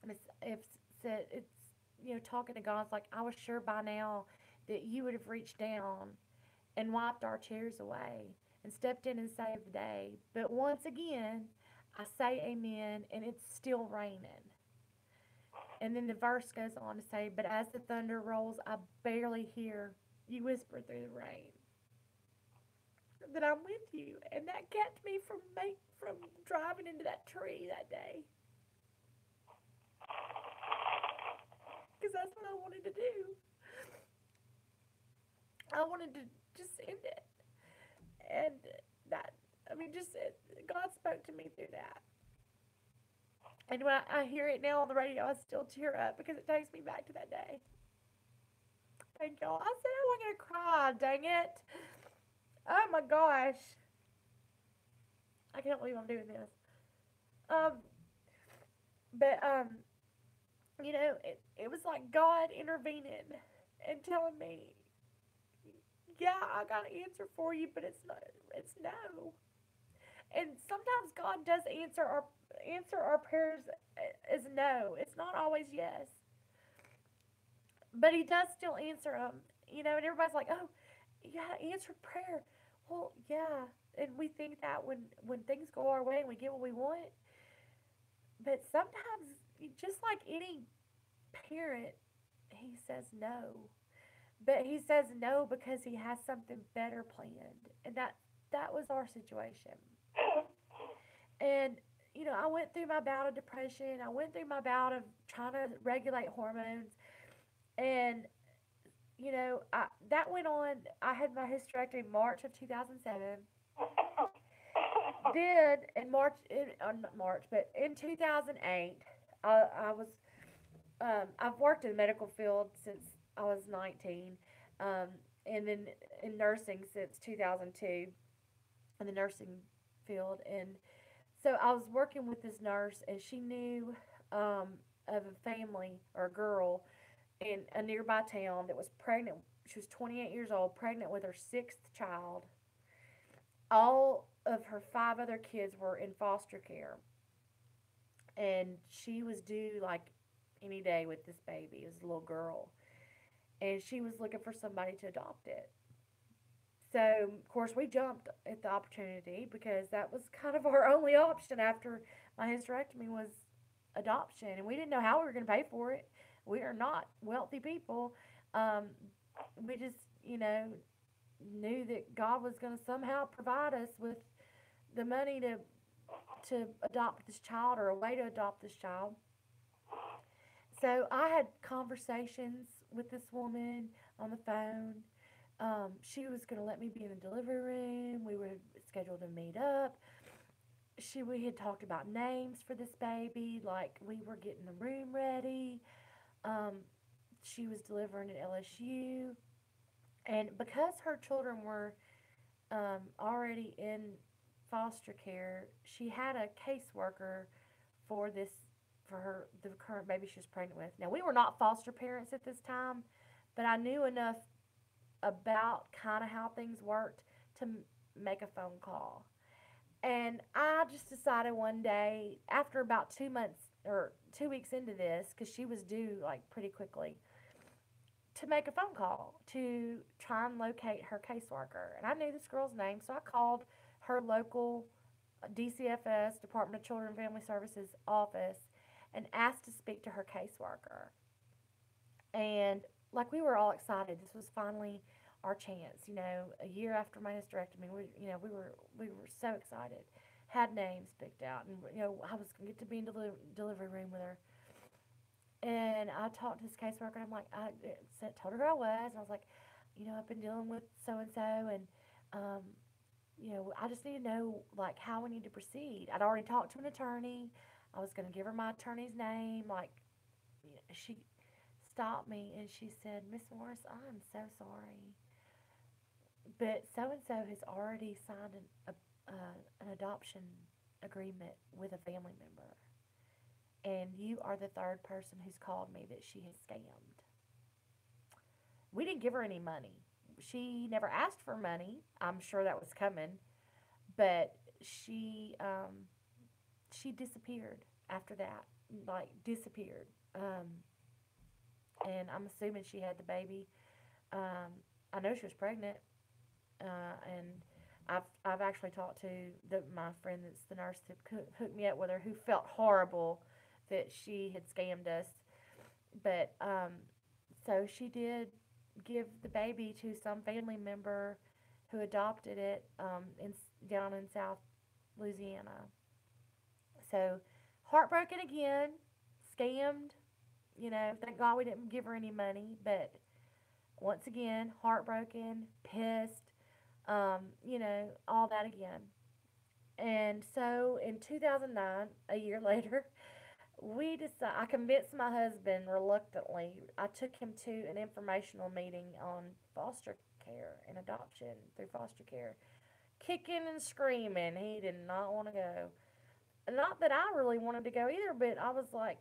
[SPEAKER 1] And it's talking to God. It's like, I was sure by now that you would have reached down and wiped our tears away and stepped in and saved the day. But once again, I say amen, and it's still raining. And then the verse goes on to say, but as the thunder rolls, I barely hear you whisper through the rain that I'm with you. And that kept me from driving into that tree that day. Because that's what I wanted to do. I wanted to just end it. And that, I mean, God spoke to me through that. And when I hear it now on the radio, I still tear up because it takes me back to that day. Thank y'all. I said I wasn't going to cry, dang it. Oh my gosh. I can't believe I'm doing this. Um, but it was like God intervening and telling me, yeah, I got an answer for you, but it's no. And sometimes God does answer our prayers as no. It's not always yes, but He does still answer them. And everybody's like, "Oh, yeah, answered prayer." Well, yeah, and we think that when things go our way and we get what we want, but sometimes, just like any parent, He says no. But He says no because He has something better planned, and that was our situation. And I went through my bout of depression. I went through my bout of trying to regulate hormones, and that went on. I had my hysterectomy in March of 2007. Then not March, but in 2008, I was I've worked in the medical field since I was 19, um, and then in nursing since 2002 in the nursing field. And so I was working with this nurse, and she knew of a family or a girl in a nearby town that was pregnant. She was 28 years old, pregnant with her sixth child. All of her five other kids were in foster care, and she was due like any day with this baby. It was a little girl, and she was looking for somebody to adopt it. So, of course, we jumped at the opportunity because that was kind of our only option after my hysterectomy was adoption. And we didn't know how we were going to pay for it. We are not wealthy people. Um, we just, knew that God was going to somehow provide us with the money to adopt this child, or a way to adopt this child. So I had conversations with this woman on the phone. She was going to let me be in the delivery room. We were scheduled to meet up. We had talked about names for this baby, like we were getting the room ready. Um, she was delivering at LSU, and because her children were already in foster care, she had a caseworker for this for the current baby she was pregnant with. Now we were not foster parents at this time, but I knew enough about kind of how things worked to make a phone call. And I just decided one day, after about 2 months or 2 weeks into this, because she was due like pretty quickly, to make a phone call to try and locate her caseworker. And I knew this girl's name, so I called her local DCFS, Department of Children and Family Services office, and asked to speak to her caseworker. And like, we were all excited. This was finally our chance. A year after my hysterectomy, we were so excited. Had names picked out, and I was gonna get to be in the delivery room with her. And I talked to this caseworker, and I'm like, told her who I was, and I was like, I've been dealing with so and so, and um, I just need to know like how we need to proceed. I'd already talked to an attorney. I was going to give her my attorney's name. Like, she stopped me and she said, Miss Morris, I'm so sorry, but so and so has already signed an adoption agreement with a family member, and you are the third person who's called me that she has scammed. We didn't give her any money. She never asked for money. I'm sure that was coming, but she disappeared after that, like disappeared. And I'm assuming she had the baby. I know she was pregnant, and I've actually talked to my friend that's the nurse that hooked me up with her, who felt horrible that she had scammed us. But so she did give the baby to some family member who adopted it down in South Louisiana. So heartbroken again, scammed. Thank God we didn't give her any money, but once again, heartbroken, pissed, all that again. And so in 2009, a year later, I convinced my husband reluctantly. I took him to an informational meeting on foster care and adoption through foster care. Kicking and screaming. He did not want to go. Not that I really wanted to go either, but I was like,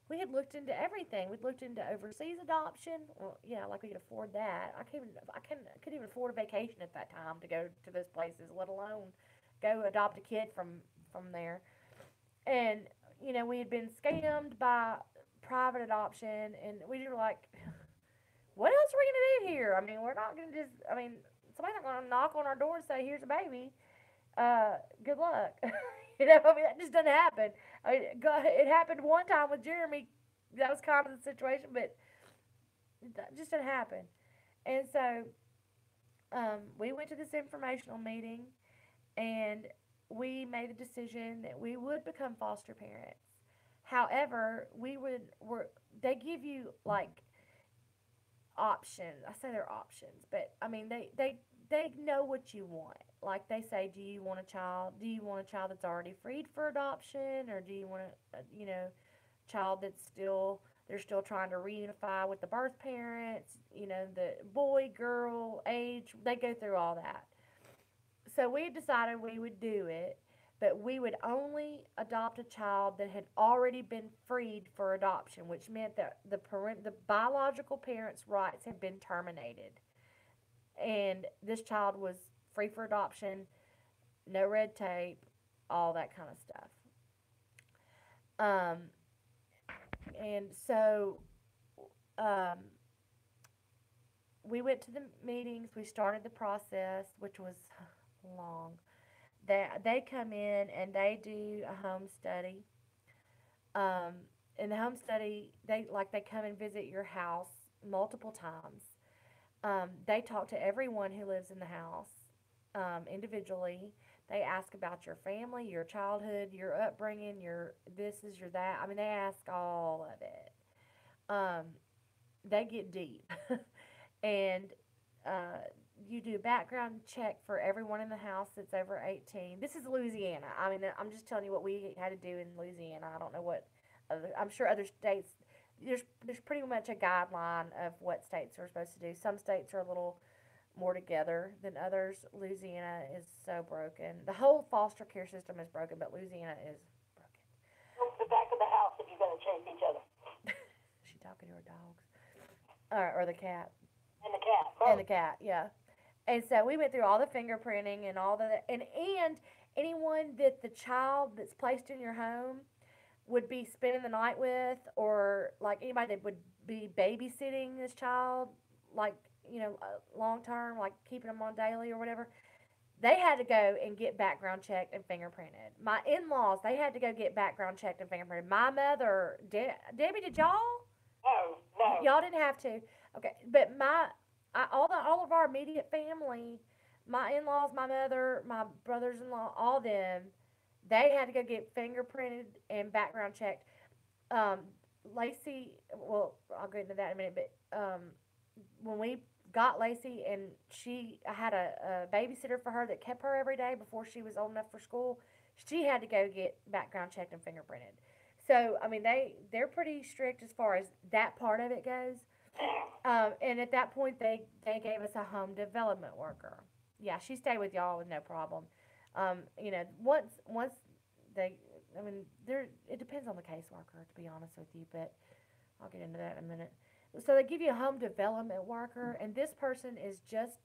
[SPEAKER 1] we had looked into everything. We'd looked into overseas adoption. Well, yeah, like we could afford that. I couldn't even afford a vacation at that time to go to those places, let alone go adopt a kid from there. And we had been scammed by private adoption, and we were like, what else are we gonna do here? I mean, we're not gonna just. I mean, somebody's not gonna knock on our door and say, "Here's a baby." Good luck. I mean, that just doesn't happen. I mean, it happened one time with Jeremy. That was kind of the situation, but that just didn't happen. And so we went to this informational meeting, and we made a decision that we would become foster parents. However, we would were they give you like options. I say they're options, but I mean they know what you want. Like they say, do you want a child? Do you want a child that's already freed for adoption, or do you want child that's still they're still trying to reunify with the birth parents? The boy, girl, age. They go through all that. So we decided we would do it, but we would only adopt a child that had already been freed for adoption, which meant that the biological parents' rights had been terminated, and this child was free for adoption, no red tape, all that kind of stuff. Um, and so um, we went to the meetings. We started the process, which was long. They come in and they do a home study. Um, in the home study, they come and visit your house multiple times. They talk to everyone who lives in the house individually. They ask about your family, your childhood, your upbringing, your this is your that. I mean, they ask all of it. Um, they get deep, and uh, you do a background check for everyone in the house that's over 18. This is Louisiana. I mean, I'm just telling you what we had to do in Louisiana. I don't know what I'm sure other states. There's pretty much a guideline of what states are supposed to do. Some states are a little more together than others. Louisiana is so broken. The whole foster care system is broken, but Louisiana is broken.
[SPEAKER 2] Go to the back of the house if you're going to chase each other.
[SPEAKER 1] She talking to her dogs, or the cat.
[SPEAKER 2] And the cat,
[SPEAKER 1] And
[SPEAKER 2] both.
[SPEAKER 1] the cat, yeah. And so we went through all the fingerprinting and all the and anyone that the child that's placed in your home would be spending the night with, or like anybody that would be babysitting this child, like long term, like keeping them on daily or whatever. They had to go and get background checked and fingerprinted. My in laws, they had to go get background checked and fingerprinted. My mother, Debbie, did y'all?
[SPEAKER 2] No, no.
[SPEAKER 1] Y'all didn't have to. Okay, but all of our immediate family, my in laws, my mother, my brothers in law, all them, they had to go get fingerprinted and background checked. Um, Lacey, well, I'll get into that in a minute, but when we got Lacey and I had a babysitter for her that kept her every day before she was old enough for school. She had to go get background checked and fingerprinted. So I mean, they're pretty strict as far as that part of it goes. And at that point, they gave us a home development worker. Yeah, she stayed with y'all with no problem. Once they, I mean, there it depends on the caseworker to be honest with you, but I'll get into that in a minute. So they give you a home development worker, and this person is just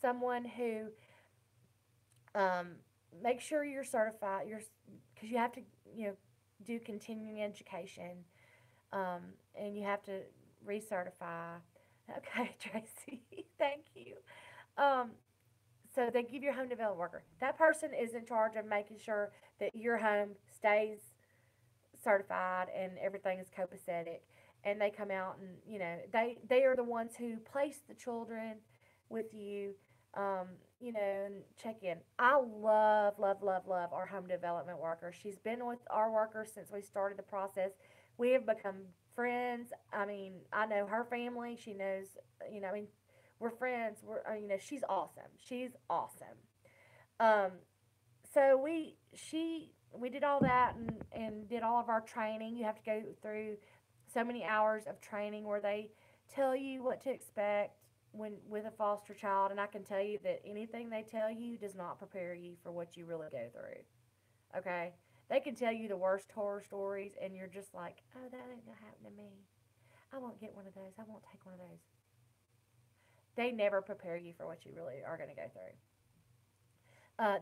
[SPEAKER 1] someone who um, make sure you're certified. Because you have to you know do continuing education, um, and you have to recertify. Okay, Tracy, thank you. Um, so they give you a home development worker. That person is in charge of making sure that your home stays certified and everything is copacetic. And they come out and they are the ones who place the children with you, um, and check in. I love our home development worker. She's been with our worker since we started the process. We have become friends. I mean, I know her family. She knows, I mean, we're friends. She's awesome. She's awesome. Um, so we did all that and did all of our training. You have to go through so many hours of training where they tell you what to expect when with a foster child, and I can tell you that anything they tell you does not prepare you for what you really go through. Okay? They can tell you the worst horror stories and you're just like, "Oh, that ain't going to happen to me. I won't get one of those. I won't take one of those." They never prepare you for what you really are going to go through.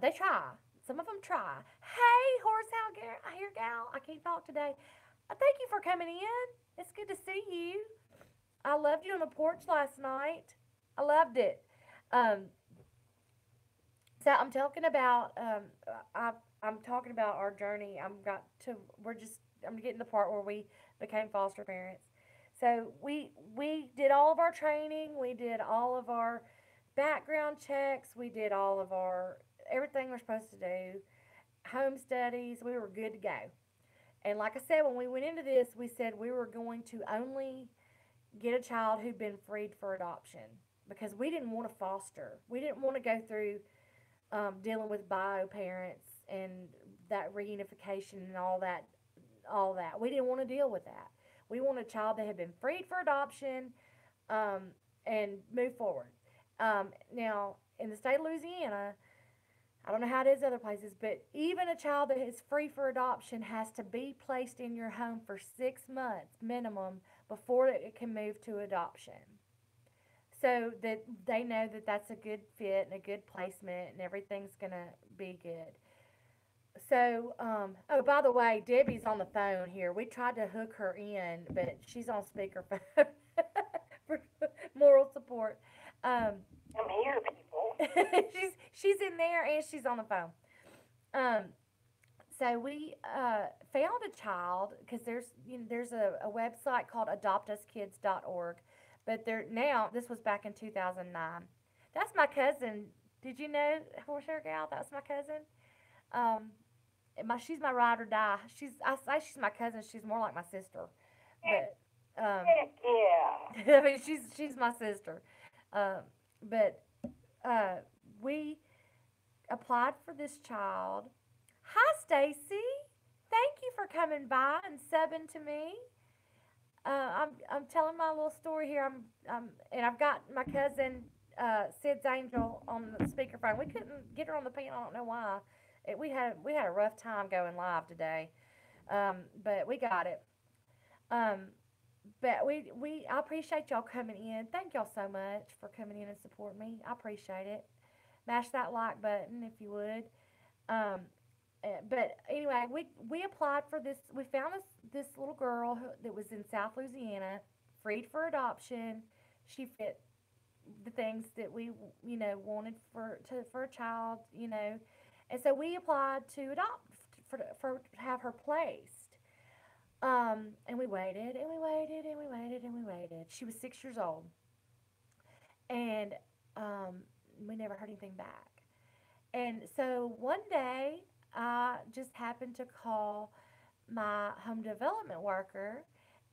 [SPEAKER 1] They try. Some of them try. Hey, Horsehound here, gal. I can't talk today. Thank you for coming in. It's good to see you. I loved you on the porch last night. I loved it. Um, so I'm talking about I'm talking about our journey. I'm getting the part where we became foster parents. So we did all of our training. We did all of our background checks. We did all of our everything we're supposed to do. Home studies. We were good to go. And like I said, when we went into this, we said we were going to only get a child who'd been freed for adoption because we didn't want to foster. We didn't want to go through dealing with bio parents and that reunification and all that. All that we didn't want to deal with that. We want a child that had been freed for adoption um, and move forward. Now, in the state of Louisiana, I don't know how it is other places, but even a child that is free for adoption has to be placed in your home for 6 months minimum before it can move to adoption. So that they know that that's a good fit and a good placement and everything's going to be good. So, oh, by the way, Debbie's on the phone here. We tried to hook her in, but she's on speakerphone for moral support. Um,
[SPEAKER 2] I'm here, people.
[SPEAKER 1] she's in there and she's on the phone. Um, so we found a child because there's a website called adoptuskids.org, but there now this was back in 2009. That's my cousin. Did you know, Horsehair Gal? That's my cousin. Um, she's my ride or die. I say she's my cousin. She's more like my sister, but
[SPEAKER 2] Heck yeah.
[SPEAKER 1] I mean she's my sister. Um, but uh, we applied for this child. Hi, Stacy. Thank you for coming by and subbing to me. I'm telling my little story here. And I've got my cousin Sid's Angel on the speakerphone. We couldn't get her on the panel. I don't know why. We had a rough time going live today, but we got it. Um, but I appreciate y'all coming in. Thank y'all so much for coming in and support me. I appreciate it. Mash that like button if you would. Um, but anyway, we applied for this. We found this little girl that was in South Louisiana, freed for adoption. She fit the things that we wanted for a child, and so we applied to adopt for to have her placed. And we waited and we waited and we waited and we waited. She was 6 years old, and um, we never heard anything back. And so one day, I just happened to call my home development worker,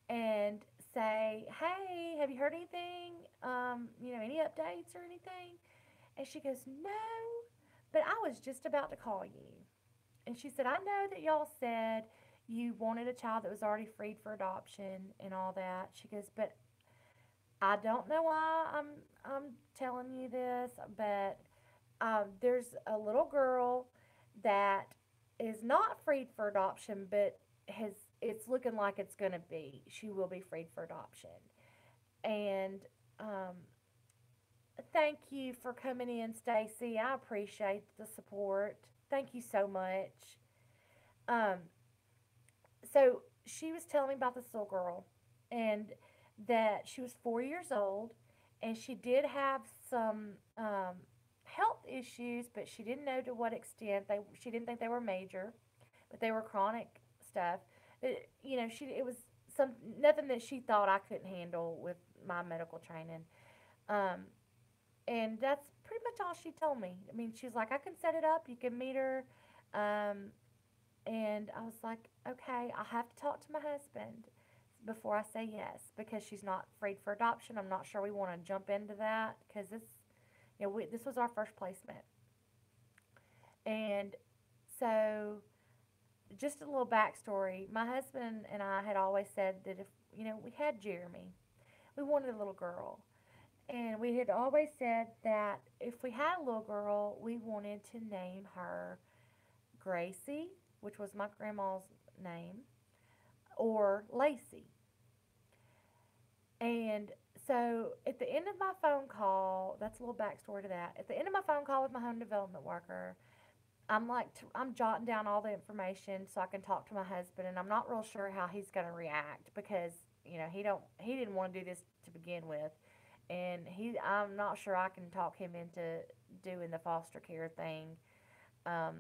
[SPEAKER 1] and say, "Hey, have you heard anything? Any updates or anything?" And she goes, "No, but I was just about to call you." And she said, "I know that y'all said you wanted a child that was already freed for adoption and all that." She goes, "But I don't know why I'm telling you this, but there's a little girl that is not freed for adoption, but has it's looking like it's going to be. She will be freed for adoption." And um, thank you for coming in, Stacy. I appreciate the support. Thank you so much. Um, so she was telling me about this little girl, and that she was 4 years old, and she did have some health issues, but she didn't know to what extent. She didn't think they were major, but they were chronic stuff. It was some nothing that she thought I couldn't handle with my medical training. Um, and that's pretty much all she told me. I mean, she's like, "I can set it up. You can meet her." Um, and I was like, "Okay, I'll have to talk to my husband before I say yes, because she's not freed for adoption. I'm not sure we want to jump into that, because this was our first placement." And so, just a little backstory: my husband and I had always said that if we had Jeremy, we wanted a little girl. And we had always said that if we had a little girl, we wanted to name her Gracie, which was my grandma's name, or Lacey. And so at the end of my phone call, that's a little backstory to that. At the end of my phone call with my home development worker, I'm jotting down all the information so I can talk to my husband, and I'm not real sure how he's going to react, because he didn't want to do this to begin with, and I'm not sure I can talk him into doing the foster care thing, um,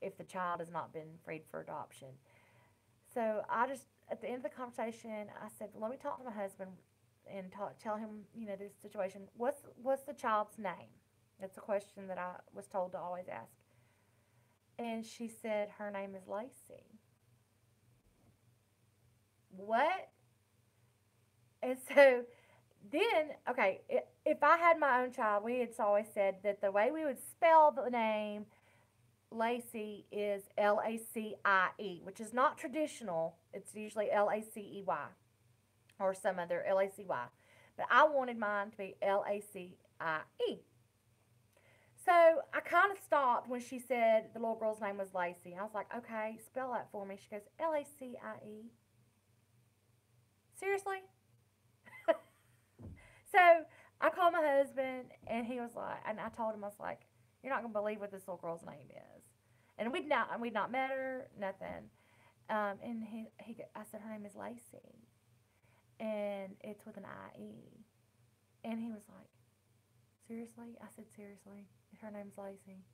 [SPEAKER 1] if the child has not been freed for adoption. So I just, at the end of the conversation, I said, "Let me talk to my husband and tell him, this situation. What's the child's name?" That's a question that I was told to always ask. And she said, "Her name is Lacey." What? And so then, okay, if I had my own child, we had always said that the way we would spell the name Lacey is Lacie, which is not traditional. It's usually Lacey, or some other Lacy. But I wanted mine to be Lacie. So I kind of stopped when she said the little girl's name was Lacey. I was like, "Okay, spell that for me." She goes, Lacie. Seriously? So I called my husband, and he was like, and I told him, I was like, "You're not gonna believe what this little girl's name is." And we'd not met her, nothing. And I said, "Her name is Lacey, and it's with an IE." And he was like, "Seriously?" I said, "Seriously, her name's Lacey."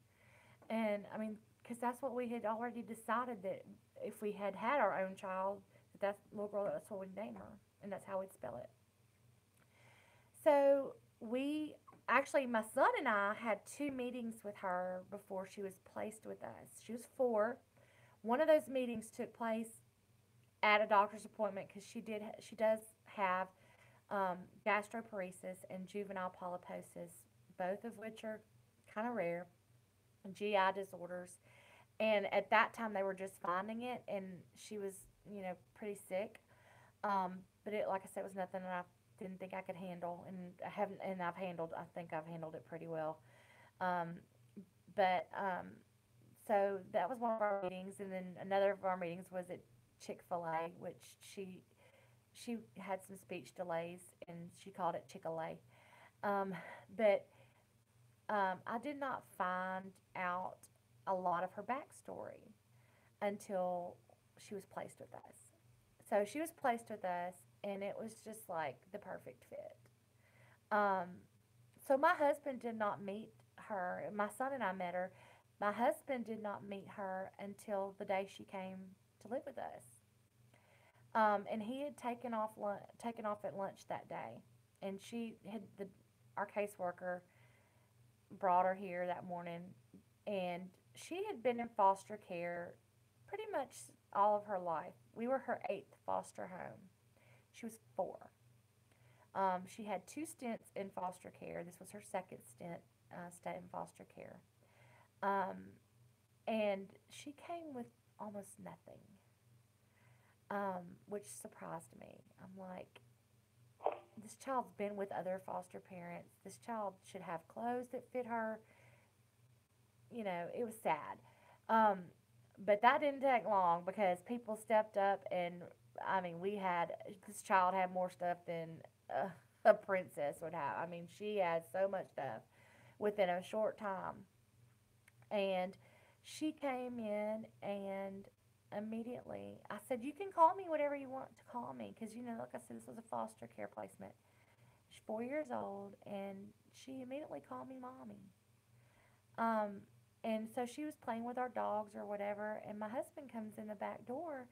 [SPEAKER 1] And I mean, because that's what we had already decided, that if we had had our own child, that little girl, that's what we'd name her, and that's how we'd spell it. So we actually, my son and I had two meetings with her before she was placed with us. She was 4. One of those meetings took place at a doctor's appointment, because she does have gastroparesis and juvenile polyposis, both of which are kind of rare, GI disorders. And at that time, they were just finding it, and she was, pretty sick. But it, like I said, was nothing that I didn't think I could handle, and I think I've handled it pretty well. Um, but So that was one of our meetings, and then another of our meetings was at Chick-fil-A, which she had some speech delays, and she called it Chick-fil-A. But I did not find out a lot of her backstory until she was placed with us. So she was placed with us, and it was just like the perfect fit. Um, so my husband did not meet her. My son and I met her. My husband did not meet her until the day she came to live with us. And he had taken off at lunch that day, and our caseworker brought her here that morning, and she had been in foster care pretty much all of her life. We were her 8th foster home. She was 4. She had 2 stints in foster care. This was her second stint stay in foster care. Um, and she came with almost nothing, which surprised me. I'm like, this child's been with other foster parents. This child should have clothes that fit her. You know, it was sad. Um, but that didn't take long because people stepped up, and I mean, this child had more stuff than a princess would have. I mean, she had so much stuff within a short time. And she came in, and immediately I said, "You can call me whatever you want to call me." Because, like I said, this was a foster care placement. She's 4 years old, and she immediately called me mommy. Um, and so she was playing with our dogs or whatever, and my husband comes in the back door,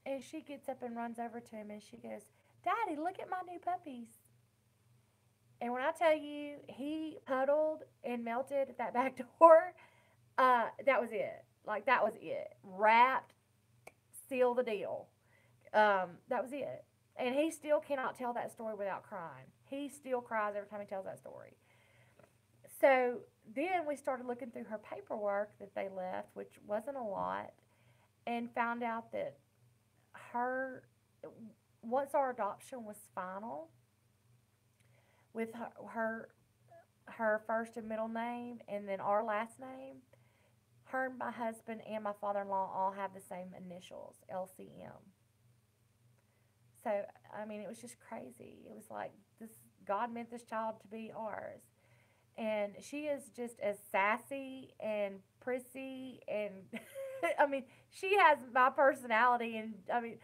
[SPEAKER 1] and she gets up and runs over to him, and she goes, "Daddy, look at my new puppies." And when I tell you he puddled and melted at that back door, that was it. Like, that was it. Wrapped, seal the deal. That was it. And he still cannot tell that story without crying. He still cries every time he tells that story. So then we started looking through her paperwork that they left, which wasn't a lot, and found out that her, once our adoption was final, with her first and middle name and then our last name, her and my husband and my father-in-law all have the same initials, LCM. So, I mean, it was just crazy. It was like, this God meant this child to be ours. And she is just as sassy and prissy, and I mean, she has my personality. And I mean,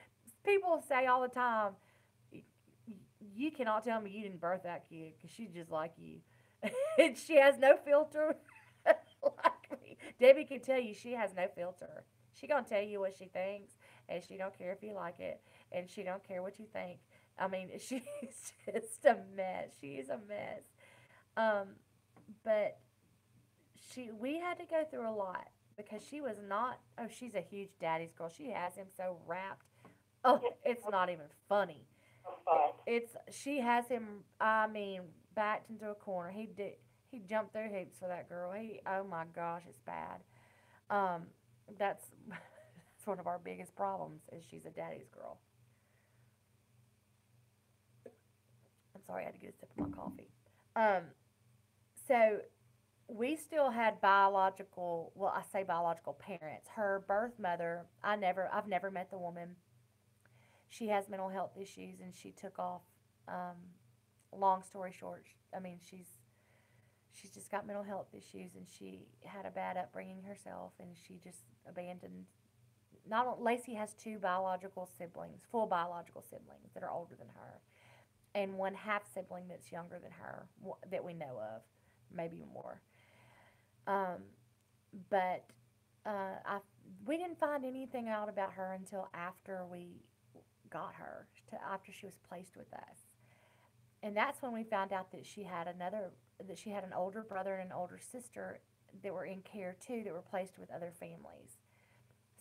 [SPEAKER 1] people say all the time, you cannot tell me you didn't birth that kid because she's just like you. And she has no filter. Like me. Debbie can tell you she has no filter. She gonna tell you what she thinks, and she don't care if you like it, and she don't care what you think. I mean, she's just a mess. She is a mess. Um, but we had to go through a lot because she was not. Oh, she's a huge daddy's girl. She has him so wrapped. Oh, it's not even funny. It's She has him. I mean, backed into a corner. He did. He jumped through hoops for that girl. Oh my gosh, it's bad. Um, that's one of our biggest problems is she's a daddy's girl. I'm sorry, I had to get a sip of my coffee. Um, so we still had biological. Well, I say biological parents. Her birth mother. I've never met the woman. She has mental health issues, and she took off. Um, Long story short, I mean, she's just got mental health issues, and she had a bad upbringing herself, and she just abandoned. Not Lacey has 2 biological siblings, full biological siblings that are older than her, and one half sibling that's younger than her that we know of, maybe more. Um, but I we didn't find anything out about her until after we got her, after she was placed with us, and that's when we found out that she had an older brother and an older sister that were in care too, that were placed with other families.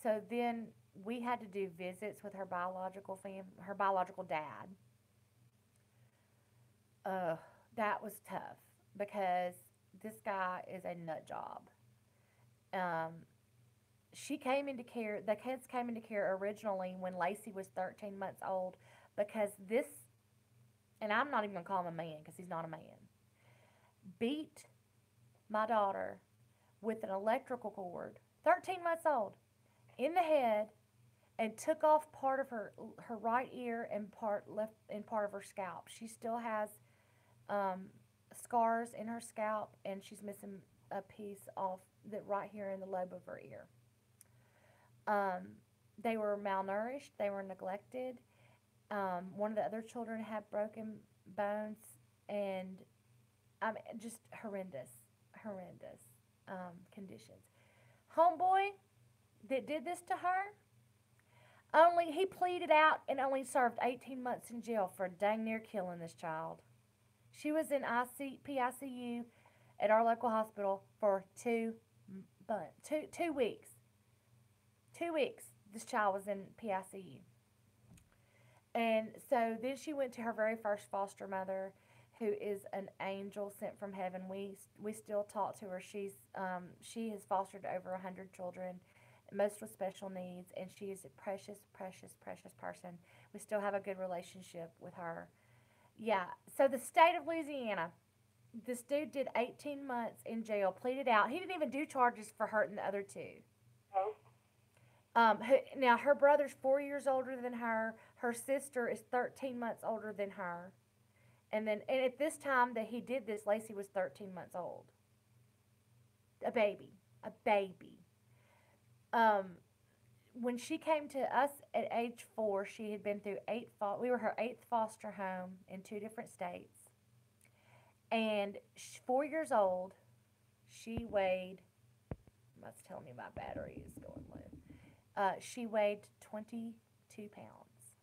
[SPEAKER 1] So then we had to do visits with her biological dad. uh, that was tough because this guy is a nut job. um, she came into care The kids came into care originally when Lacey was 13 months old, because this, and I'm not even going to call him a man because he's not a man, beat my daughter with an electrical cord, 13 months old, in the head, and took off part of her right ear and part of her scalp. She still has um, scars in her scalp, and she's missing a piece off that right here in the lobe of her ear. Um, they were malnourished. They were neglected. One of the other children had broken bones, and just horrendous conditions. Homeboy that did this to her, only he pleaded out and only served 18 months in jail for dang near killing this child. She was in PICU at our local hospital for 2 weeks. 2 weeks. This child was in PICU, And so then she went to her very first foster mother, who is an angel sent from heaven. We still talk to her. She has fostered over 100 children, most with special needs, and she is a precious, precious, precious person. We still have a good relationship with her. Yeah. So the state of Louisiana, this dude did 18 months in jail, pleaded out. He didn't even do charges for hurting the other two.
[SPEAKER 2] Oh,
[SPEAKER 1] Now her brother's 4 years older than her. Her sister is 13 months older than her. And at this time that he did this, Lacey was 13 months old. A baby. A baby. Um, when she came to us at age 4, she had been through we were her eighth foster home in 2 different states. And 4 years old, she weighed, must tell me my battery is going low. She weighed 22 pounds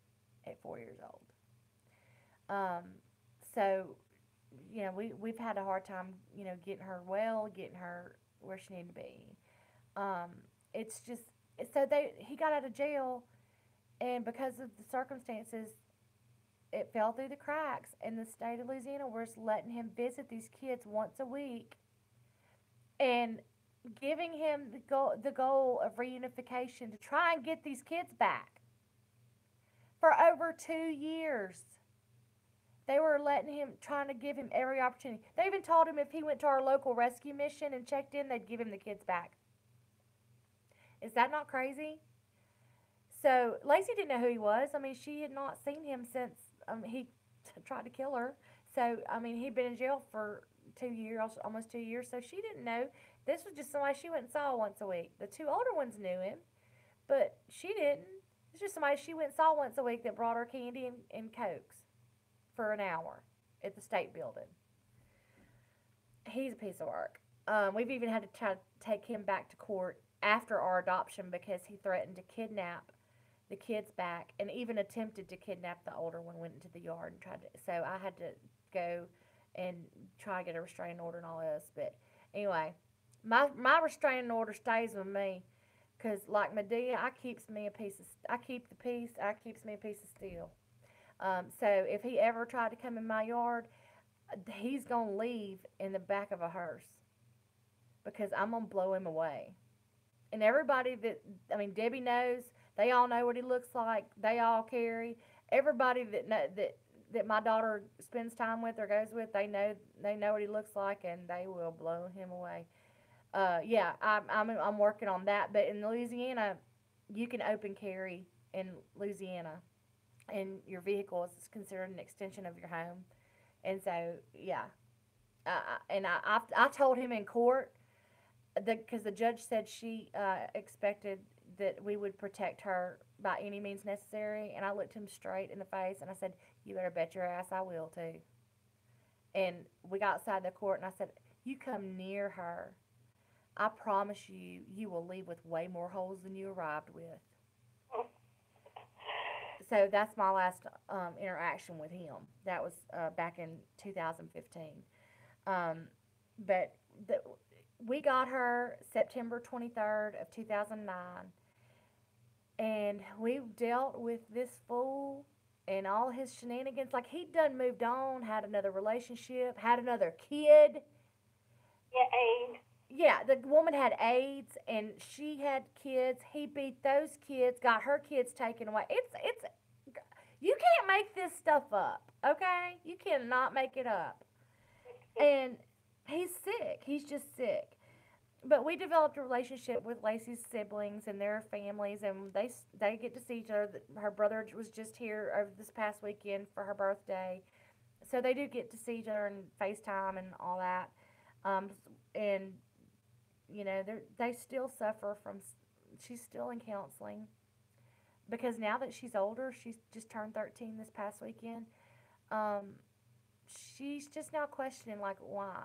[SPEAKER 1] at 4 years old. Um, so, we've had a hard time, getting her well, getting her where she needed to be. Um, it's just, so he got out of jail, and because of the circumstances, it fell through the cracks, and the state of Louisiana was letting him visit these kids once a week and giving him the goal of reunification to try and get these kids back for over 2 years. They were letting him, trying to give him every opportunity. They even told him if he went to our local rescue mission and checked in, they'd give him the kids back. Is that not crazy? So Lacey didn't know who he was. I mean, she had not seen him since he tried to kill her. So I mean, he'd been in jail for 2 years, almost 2 years. So she didn't know. This was just somebody she went and saw once a week. The two older ones knew him, but she didn't. It's just somebody she went and saw once a week that brought her candy and cokes for an hour at the state building. He's a piece of work. We've even had to try to take him back to court after our adoption because he threatened to kidnap the kids back and even attempted to kidnap the older one, went into the yard and tried to. So I had to go and try to get a restraining order and all this. But anyway, my restraining order stays with me because, like Medea, I keep the peace, I keeps me a piece of steel. So if he ever tried to come in my yard, he's going to leave in the back of a hearse because I'm going to blow him away. And everybody I mean, Debbie knows, they all know what he looks like. They all carry. Everybody that my daughter spends time with or goes with, they know what he looks like, and they will blow him away. Yeah, I'm working on that. But in Louisiana, you can open carry in Louisiana, and your vehicle is considered an extension of your home. And so, yeah, and I told him in court because the judge said she expected that we would protect her by any means necessary. And I looked him straight in the face and I said, "You better bet your ass I will too." And we got outside the court and I said, "You come near her, I promise you, you will leave with way more holes than you arrived with." So that's my last interaction with him. That was back in 2015. Um, but the, we got her September 23rd of 2009, and we've dealt with this fool and all his shenanigans. Like, he'd done moved on, had another relationship, had another kid.
[SPEAKER 2] yeah, AIDS.
[SPEAKER 1] Yeah, the woman had AIDS and she had kids. He beat those kids, got her kids taken away. It's you can't make this stuff up, okay? You cannot make it up. And he's sick. He's just sick. But we developed a relationship with Lacey's siblings and their families, and they get to see each other. Her brother was just here over this past weekend for her birthday, so they do get to see each other and FaceTime and all that. And they still suffer from. She's still in counseling because now that she's older, she's just turned 13 this past weekend. Um, she's just now questioning, like, why.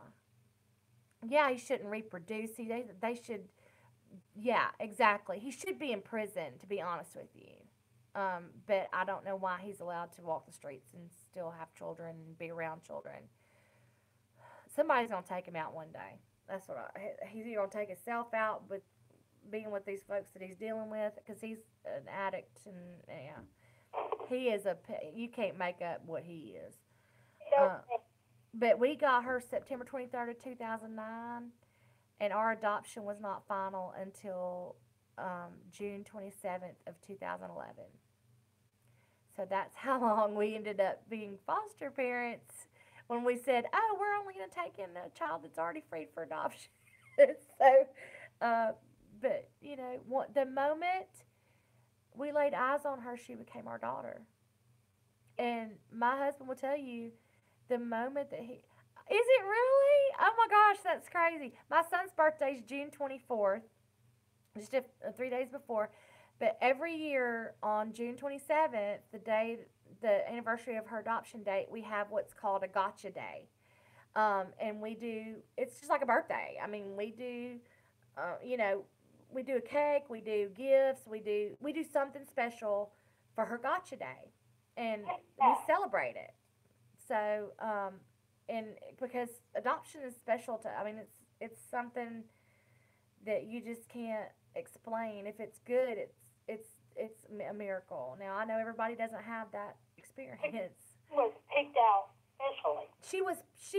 [SPEAKER 1] Yeah, he shouldn't reproduce. They should. Yeah, exactly. He should be in prison, to be honest with you. But I don't know why he's allowed to walk the streets and still have children and be around children. Somebody's gonna take him out one day. That's he's either gonna take himself out with being with these folks that he's dealing with because he's an addict, and yeah. He is you can't make up what he is. Uh,
[SPEAKER 2] Okay.
[SPEAKER 1] but we got her September 23rd of 2009, and our adoption was not final until June 27th of 2011. So that's how long we ended up being foster parents when we said, oh, we're only going to take in a child that's already freed for adoption. so, uh, but, the moment we laid eyes on her, she became our daughter. And my husband will tell you the moment that he, is it really? Oh my gosh, that's crazy. My son's birthday is June 24th, just 3 days before. But every year on June 27th, the anniversary of her adoption date, we have what's called a gotcha day. And it's just like a birthday. I mean, uh, you know, we do a cake, we do gifts, we do something special for her gotcha day, and we celebrate it. So, and because adoption is special to, I mean, it's something that you just can't explain. If it's good, it's a miracle. Now I know everybody doesn't have that experience.
[SPEAKER 2] Was picked out specially.
[SPEAKER 1] She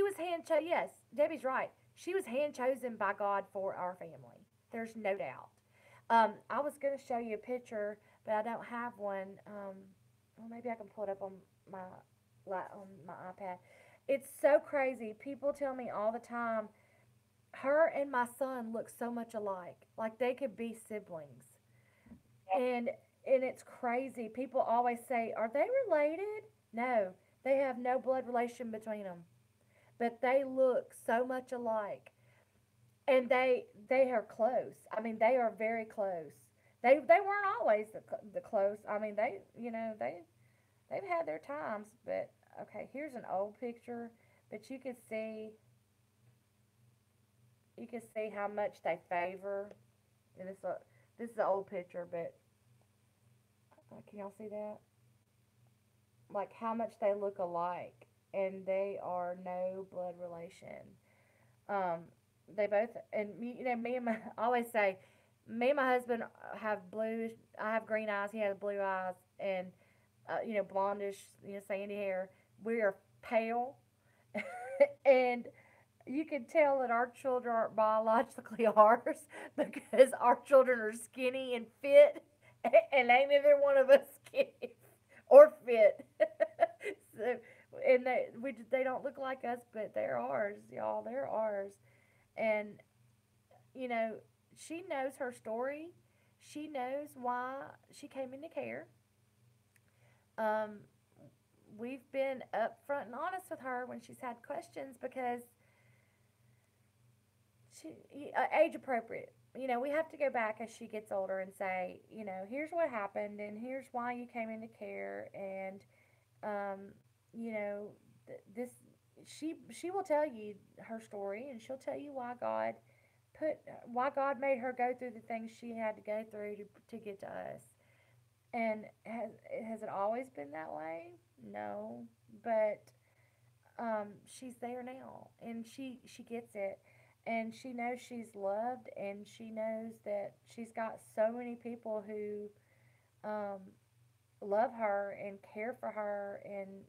[SPEAKER 1] was hand chosen. Yes, Debbie's right. She was hand chosen by God for our family. There's no doubt. I was gonna show you a picture, but I don't have one. Well, maybe I can pull it up on my my iPad. It's so crazy. People tell me all the time, her and my son look so much alike. Like they could be siblings. And and it's crazy. People always say, "Are they related?" No, they have no blood relation between them, but they look so much alike, and they are close. I mean, they are very close. They weren't always the close. I mean, they've had their times, but okay, here's an old picture, but you can see how much they favor. And this is an old picture, but can y'all see that? Like how much they look alike, and they are no blood relation. Um, they both, and me and my I always say, me and my husband have blue. I have green eyes. He has blue eyes, and blondish, sandy hair. We are pale, and you can tell that our children aren't biologically ours because our children are skinny and fit, and ain't neither one of us skinny or fit. so, and they don't look like us, but they're ours, y'all. They're ours, and you know, she knows her story. She knows why she came into care. Um, we've been upfront and honest with her when she's had questions because age appropriate. We have to go back as she gets older and say, here's what happened and here's why you came into care, and um, you know, this she will tell you her story, and she'll tell you why God made her go through the things she had to go through to get to us. And has it always been that way? No, but she's there now, and she gets it, and she knows she's loved, and she knows that she's got so many people who um, love her and care for her and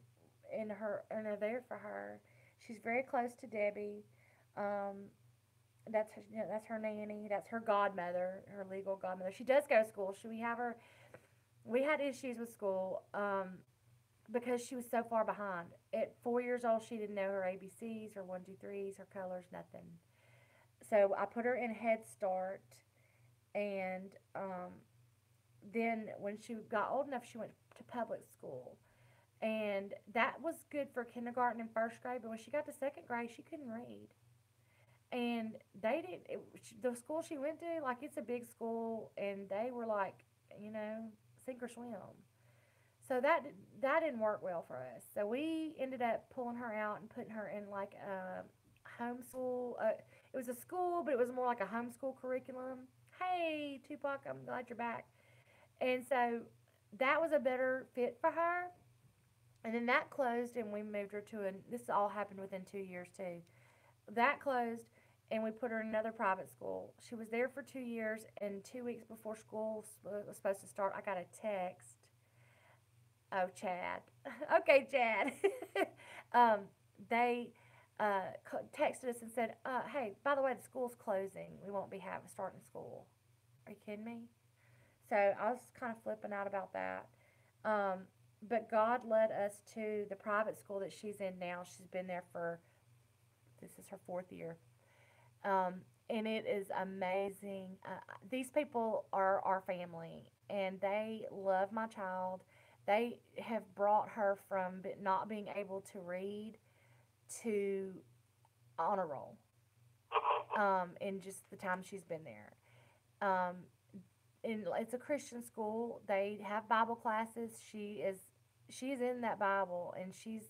[SPEAKER 1] are there for her. She's very close to Debbie. Um, that's her nanny. That's her godmother, her legal godmother. She does go to school. We had issues with school because she was so far behind. At 4 years old, she didn't know her ABCs, her one, two, threes, her colors, nothing. So I put her in Head Start, and then when she got old enough, she went to public school, and that was good for kindergarten and first grade. But when she got to second grade, she couldn't read, and they didn't. The school she went to, like it's a big school, and they were like, you know, sink or swim. So that didn't work well for us. So we ended up pulling her out and putting her in like a homeschool. It was a school, but it was more like a homeschool curriculum. Hey, Tupac, I'm glad you're back. And so that was a better fit for her. And then that closed, and we moved her to a. This all happened within 2 years too. That closed, and we put her in another private school. She was there for 2 years, and 2 weeks before school was supposed to start, I got a text Oh, Chad. Okay, Chad. um, they texted us and said, "Hey, by the way, the school's closing. We won't be having starting school." Are you kidding me? So I was kind of flipping out about that. Um, but God led us to the private school that she's in now. She's been there for, this is her fourth year. Um, and it is amazing. These people are our family, and they love my child. They have brought her from not being able to read to honor roll in just the time she's been there. Um, and it's a Christian school. They have Bible classes. She's in that Bible, and she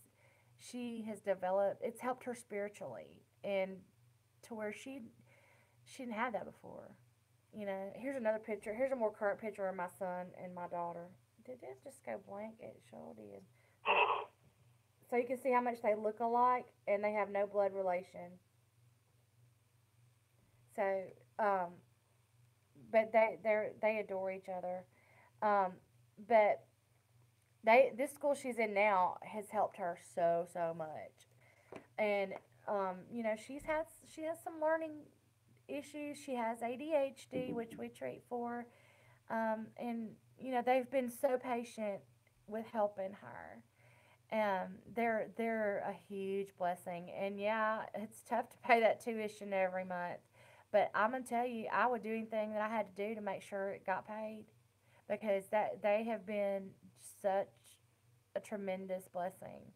[SPEAKER 1] has developed. It's helped her spiritually, and to where she didn't have that before. You know, here's another picture. Here's a more current picture of my son and my daughter. Did it just go blank? It sure did. So you can see how much they look alike, and they have no blood relation. So, but they adore each other. Um, but this school she's in now has helped her so much, and she has some learning issues. She has ADHD, which we treat for, and they've been so patient with helping her. They're a huge blessing, and yeah, it's tough to pay that tuition every month. But I'm gonna tell you, I would do anything that I had to do to make sure it got paid, because that they have been such a tremendous blessing.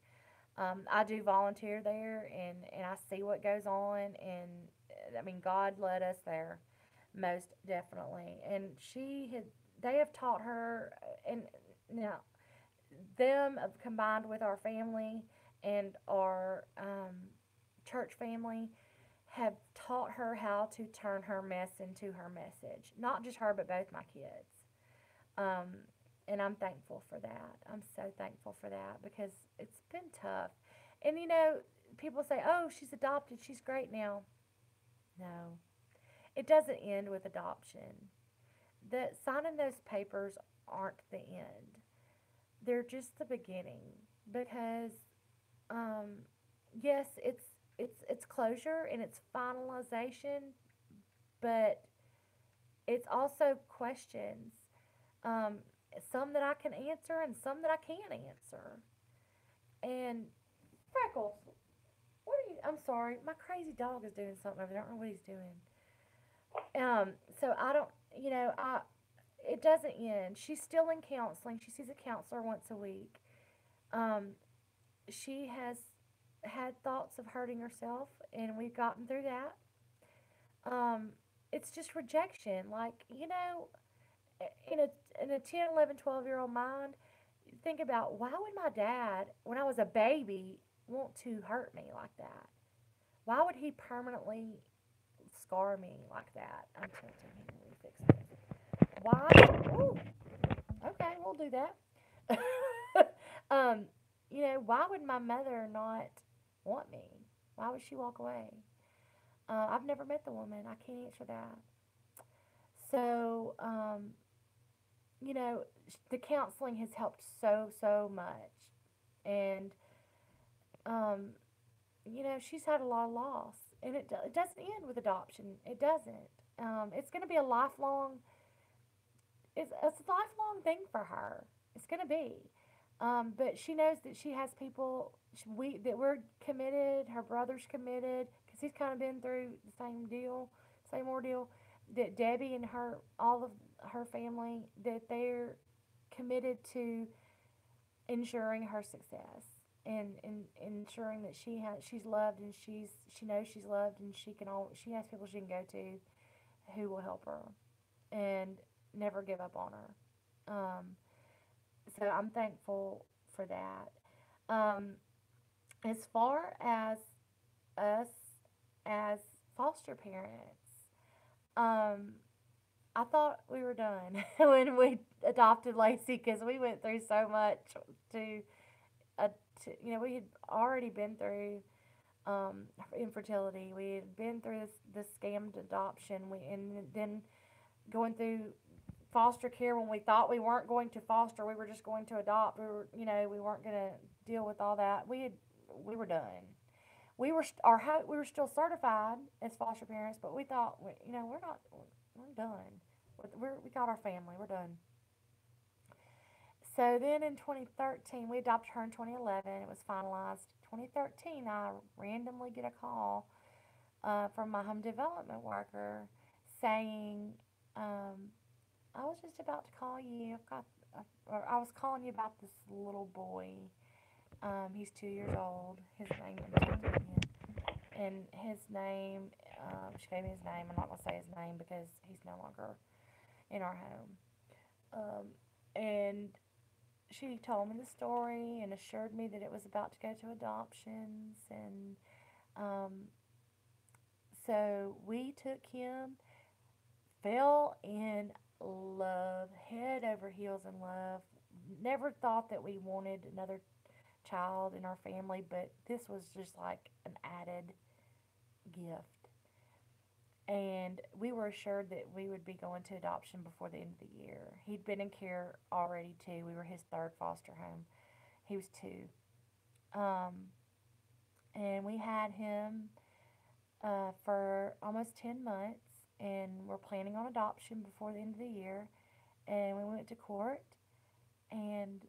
[SPEAKER 1] I do volunteer there, and I see what goes on, and I mean, God led us there, most definitely. And they have taught her, and now them combined with our family and our church family have taught her how to turn her mess into her message. Not just her, but both my kids. Um, and I'm thankful for that. I'm so thankful for that because it's been tough. And people say, "Oh, she's adopted. She's great now." No, it doesn't end with adoption. The signing those papers aren't the end. They're just the beginning because um, yes, it's closure and it's finalization, but it's also questions. Um, some that I can answer and some that I can't answer. And Freckles, what are you? I'm sorry, my crazy dog is doing something over there. I don't know what he's doing. So I don't, I it doesn't end. She's still in counseling. She sees a counselor once a week. Um, she has had thoughts of hurting herself, and we've gotten through that. Um, it's just rejection. Like, in a 10, 11, 12-year old mind, think about, why would my dad, when I was a baby, want to hurt me like that? Why would he permanently scar me like that? I'm tilting here. Let me fix this. Why? Ooh, okay, we'll do that. um, why would my mother not want me? Why would she walk away? I've never met the woman. I can't answer that. So, the counseling has helped so much. And, um, she's had a lot of loss. And it doesn't end with adoption. It doesn't. It's going to be a lifelong, it's a lifelong thing for her. It's going to be. But she knows that she has people that we're committed. Her brother's committed because he's kind of been through the same ordeal. That Debbie and all of her family, that they're committed to ensuring her success and ensuring that she's loved and she knows she's loved and she has people she can go to who will help her and never give up on her. So I'm thankful for that. Um, as far as us as foster parents, um, I thought we were done when we adopted Lacey because we went through so much to, uh, we had already been through infertility. We had been through this scammed adoption. And then going through foster care when we thought we weren't going to foster. We were just going to adopt. We weren't going to deal with all that. We were done. We were still certified as foster parents, but we thought, we're not, we're done. We got our family. We're done. So then in 2013, we adopted her in 2011. It was finalized. 2013, I randomly get a call from my home development worker saying, I was just about to call you. Or I was calling you about this little boy. He's 2 years old. His name is and his name, she gave me his name. I'm not going to say his name because he's no longer in our home. And she told me the story and assured me that it was about to go to adoptions. And um, so we took him, fell in love, head over heels in love. Never thought that we wanted another child in our family, but this was just like an added gift. And we were assured that we would be going to adoption before the end of the year. He'd been in care already too. We were his third foster home. He was two. Um, and we had him for almost 10 months, and we're planning on adoption before the end of the year. And we went to court, and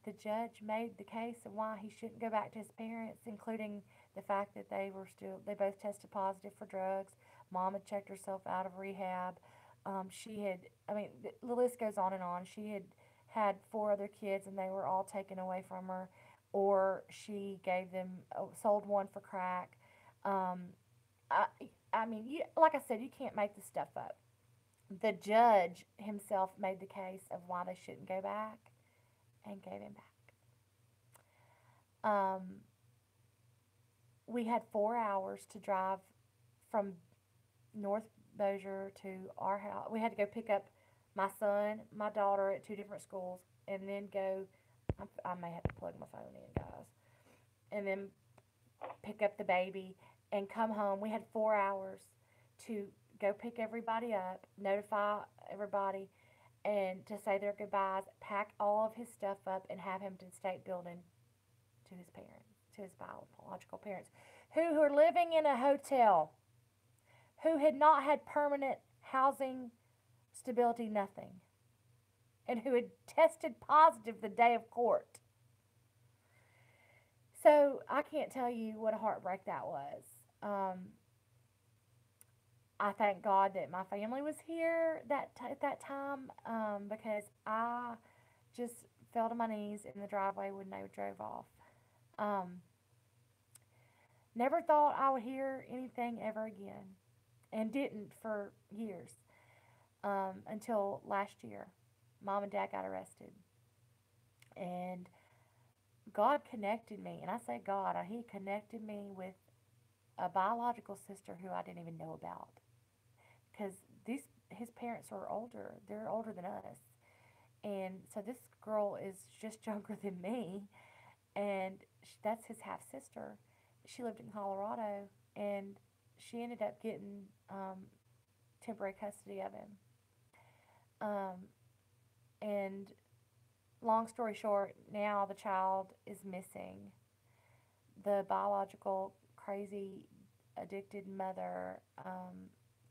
[SPEAKER 1] the judge made the case of why he shouldn't go back to his parents, including the fact that they both tested positive for drugs. Mom had checked herself out of rehab. She had, I mean, the list goes on and on. She had had four other kids, and they were all taken away from her, or she gave them, sold one for crack. Um, I, I mean, like I said, you can't make this stuff up. The judge himself made the case of why they shouldn't go back and gave him back. We had 4 hours to drive from North Bossier to our house. We had to go pick up my son, my daughter at two different schools, and then go. I may have to plug my phone in, guys. And then pick up the baby and come home. We had 4 hours to go pick everybody up, notify everybody, and to say their goodbyes, pack all of his stuff up, and have him to the state building to his parents, to his biological parents, who were living in a hotel, who had not had permanent housing stability, nothing, and who had tested positive the day of court. So I can't tell you what a heartbreak that was. I thank God that my family was here at that time, because I just fell to my knees in the driveway when they drove off. Um, Never thought I would hear anything ever again, and didn't for years, until last year. Mom and Dad got arrested, and God connected me, and I say God, He connected me with a biological sister who I didn't even know about, because his parents are older. They're older than us, and so this girl is just younger than me, and that's his half sister. She lived in Colorado, and she ended up getting temporary custody of him. Um, and long story short, now the child is missing. The biological, crazy, addicted mother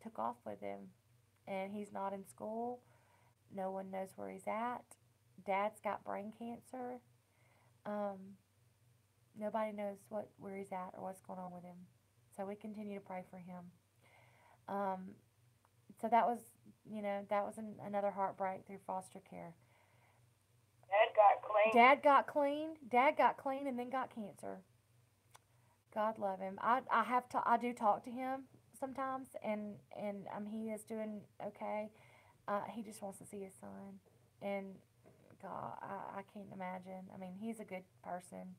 [SPEAKER 1] took off with him, and he's not in school. No one knows where he's at. Dad's got brain cancer. Um, Nobody knows where he's at or what's going on with him. So we continue to pray for him. Um, so that was another heartbreak through foster care.
[SPEAKER 2] Dad got clean.
[SPEAKER 1] Dad got clean and then got cancer. God love him. I do talk to him sometimes, and he is doing okay. He just wants to see his son, and God, I can't imagine. I mean, he's a good person.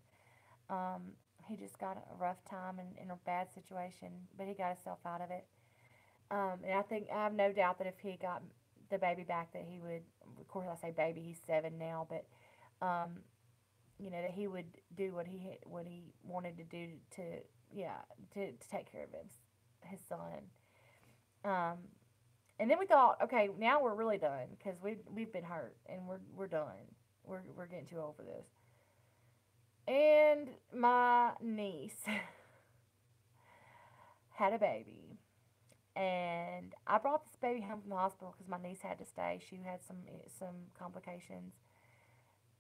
[SPEAKER 1] He just got a rough time in a bad situation, but he got himself out of it. And I have no doubt that if he got the baby back, that he would. Of course, I say baby; he's 7 now, but um, that he would do what he wanted to do to take care of his son. Um, And then we thought, okay, now we're really done because we've been hurt and we're done. We're getting too old for this. And my niece had a baby, and I brought this baby home from the hospital because my niece had to stay. She had some complications.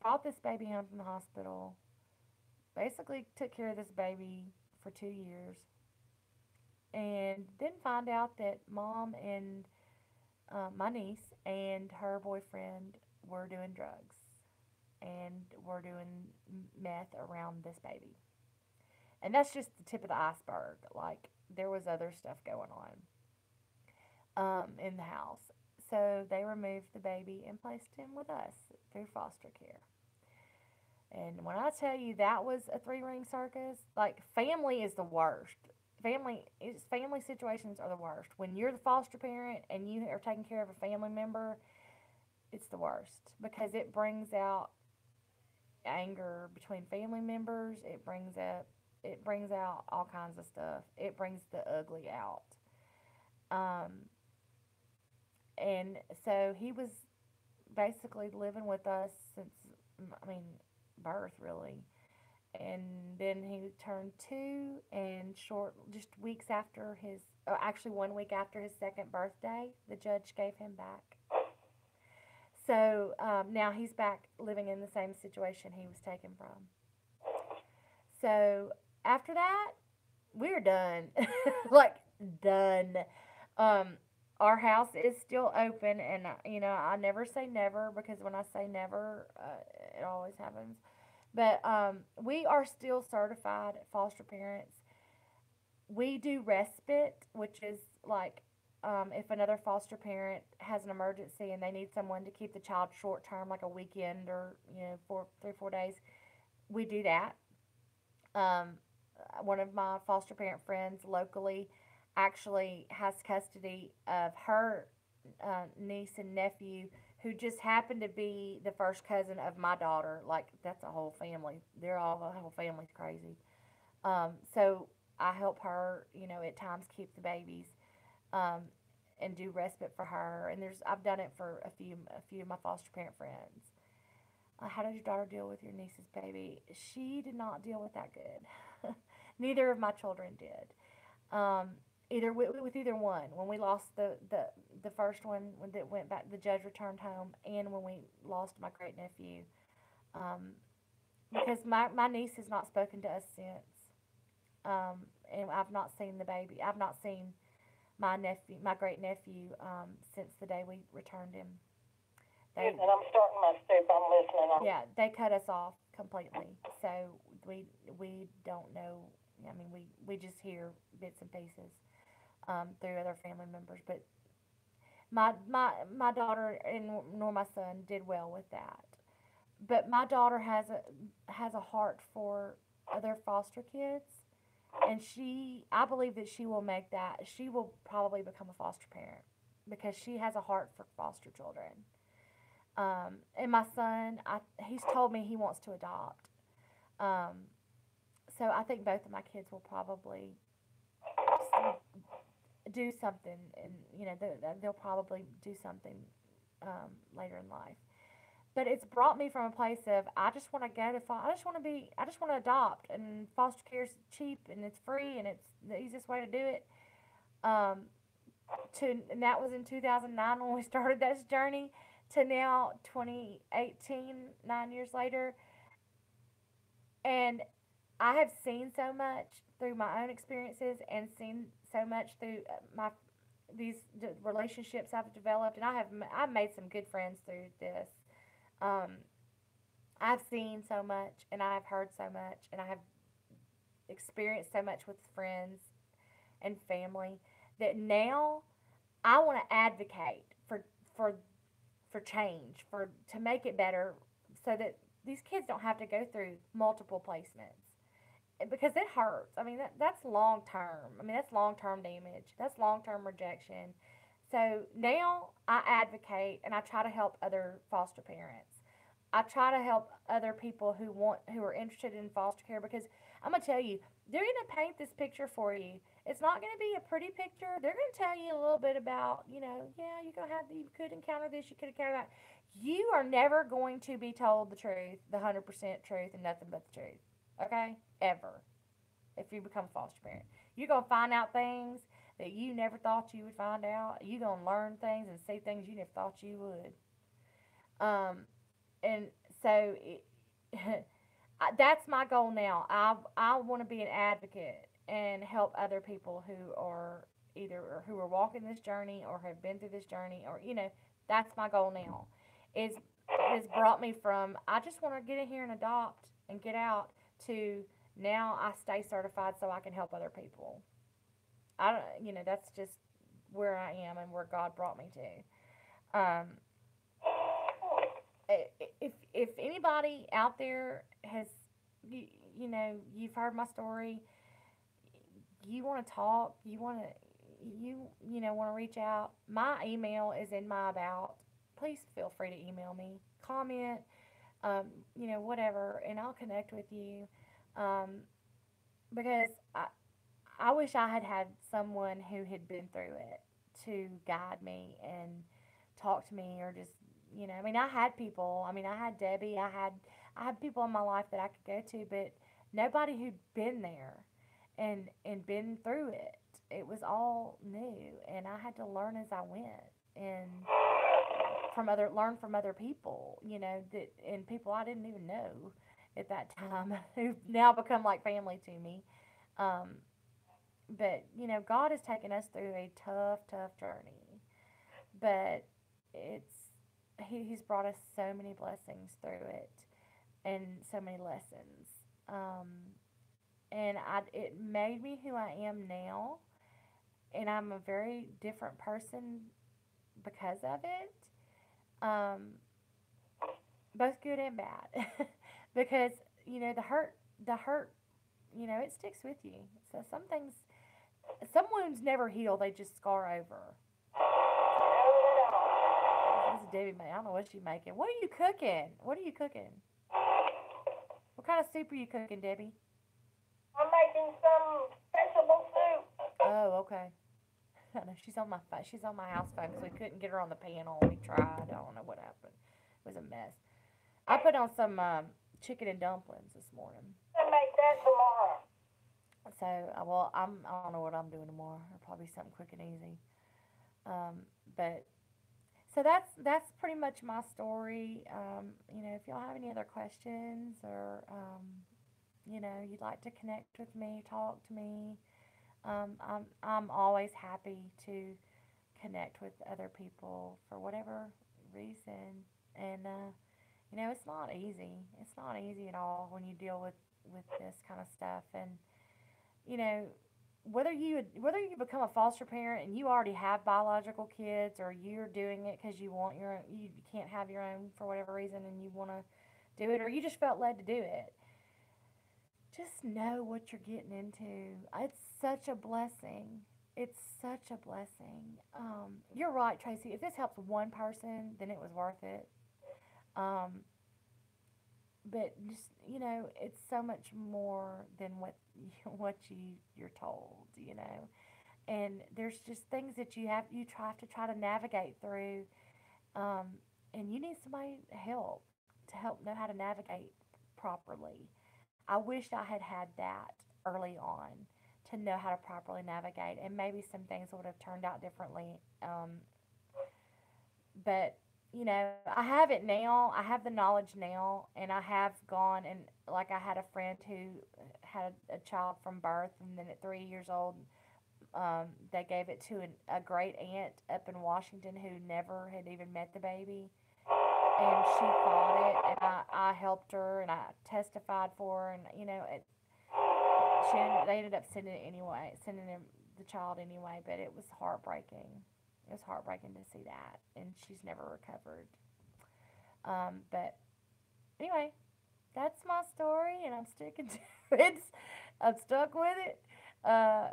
[SPEAKER 1] Brought this baby home from the hospital. Basically, took care of this baby for 2 years, and then find out that mom and my niece and her boyfriend were doing drugs and were doing meth around this baby. And that's just the tip of the iceberg. Like, there was other stuff going on in the house. So they removed the baby and placed him with us through foster care. And when I tell you that was a three ring circus, like, family is the worst. Family situations are the worst. When you're the foster parent and you are taking care of a family member, it's the worst because it brings out anger between family members. It brings out all kinds of stuff. It brings the ugly out. Um, and so he was basically living with us since, I mean, birth really. And then he turned 2, and just weeks after his, actually 1 week after his second birthday, the judge gave him back. So now he's back living in the same situation he was taken from. So after that, we're done. Like, done. Um, our house is still open, and I never say never because when I say never, it always happens. But we are still certified foster parents. We do respite, which is like if another foster parent has an emergency and they need someone to keep the child short term, like a weekend or 3 4 days, we do that. Um, One of my foster parent friends locally actually has custody of her niece and nephew, who just happened to be the first cousin of my daughter. Like, that's a whole family. The whole family's crazy. So I help her, at times keep the babies, um, and do respite for her. And I've done it for a few of my foster parent friends. How did your daughter deal with your niece's baby? She did not deal with that good. Neither of my children did. Um, Either with either one. When we lost the first one, when that went back, the judge returned home, and when we lost my great nephew, um, because my niece has not spoken to us since, and I've not seen the baby. I've not seen my great nephew, since the day we returned him.
[SPEAKER 2] Yes,
[SPEAKER 1] They
[SPEAKER 2] and I'm starting my soup. I'm listening.
[SPEAKER 1] Yeah, they cut us off completely. So we we don't know. I mean, we just hear bits and pieces through other family members. But my daughter and nor my son did well with that. But my daughter has a heart for other foster kids, and I believe that she will make that. She will probably become a foster parent because she has a heart for foster children. And my son, he's told me he wants to adopt. Um, so I think both of my kids will probably do something, and they'll probably do something later in life. But it's brought me from a place of I just want to go to I just want to adopt, and foster care is cheap and it's free and it's the easiest way to do it. Um, and that was in 2009 when we started this journey, to now 2018, 9 years later. And I have seen so much through my own experiences and seen so much through my these relationships I've developed, and I've made some good friends through this. Um, I've seen so much, and I've heard so much, and I have experienced so much with friends and family that now I want to advocate for for change, for to make it better, so that these kids don't have to go through multiple placements because it hurts. I mean, that's long term. I mean, that's long term damage. That's long term rejection. So now I advocate and I try to help other foster parents. I try to help other people who are interested in foster care, because I'm gonna tell you, they're gonna paint this picture for you It's not going to be a pretty picture. They're going to tell you a little bit about, yeah, you're going to have, you could encounter this, you could encounter that. You are never going to be told the truth, the 100% truth, and nothing but the truth. Okay? Ever. If you become a foster parent, you're going to find out things that you never thought you would find out. You're going to learn things and see things you never thought you would. And so that's my goal now. I want to be an advocate and help other people who are either who are walking this journey or have been through this journey, or that's my goal now. Is has brought me from I just want to get in here and adopt and get out to now I stay certified so I can help other people. I don't, that's just where I am and where God brought me to. If anybody out there has you've heard my story, you want to talk, want to reach out, my email is in my about. Please feel free to email me, comment, um, whatever, and I'll connect with you. Um, because I wish I had had someone who had been through it to guide me and talk to me, or just I mean, I had people. I mean, I had Debbie. I had people in my life that I could go to, but nobody who'd been there and been through it. It was all new, and I had to learn as I went, and learn from other people. That and people I didn't even know at that time who've now become like family to me. Um, but God has taken us through a tough, tough journey. But it's He's brought us so many blessings through it, and so many lessons. Um, and it made me who I am now, and I'm a very different person because of it. Um, both good and bad, because the hurt, it sticks with you. So some wounds never heal; they just scar over. This is Debbie. I don't know what she's making. What are you cooking? What are you cooking? What kind of soup are you cooking, Debbie?
[SPEAKER 2] I'm making some vegetable soup.
[SPEAKER 1] Oh, okay. I know she's on my house phone because we couldn't get her on the panel. We tried. I don't know what happened. It was a mess. I put on some chicken and dumplings this morning.
[SPEAKER 2] I make that tomorrow.
[SPEAKER 1] So, well, I don't know what I'm doing tomorrow. It'll probably be something quick and easy. But so that's pretty much my story. If y'all have any other questions, or you'd like to connect with me, talk to me, I'm always happy to connect with other people for whatever reason. And it's not easy. It's not easy at all when you deal with this kind of stuff. And you know, whether you become a foster parent and you already have biological kids, or you're doing it because you can't have your own for whatever reason and you want to do it, or you just felt led to do it, just know what you're getting into. It's such a blessing. It's such a blessing. You're right, Tracy. If this helps one person, then it was worth it. Um, but just it's so much more than what you're told. And there's just things that you try to navigate through, um, and you need somebody to help know how to navigate properly. I wish I had had that early on to know how to properly navigate, and maybe some things would have turned out differently. But I have it now. I have the knowledge now, and I have gone and, like, I had a friend who had a child from birth, and then at 3 years old, they gave it to a great aunt up in Washington who never had even met the baby, and she fought it, and I helped her, and I testified for her, and they ended up sending him the child anyway, but it was heartbreaking. It was heartbreaking to see that, and she's never recovered. But anyway, that's my story, and I'm sticking to it. I'm stuck with it. Uh,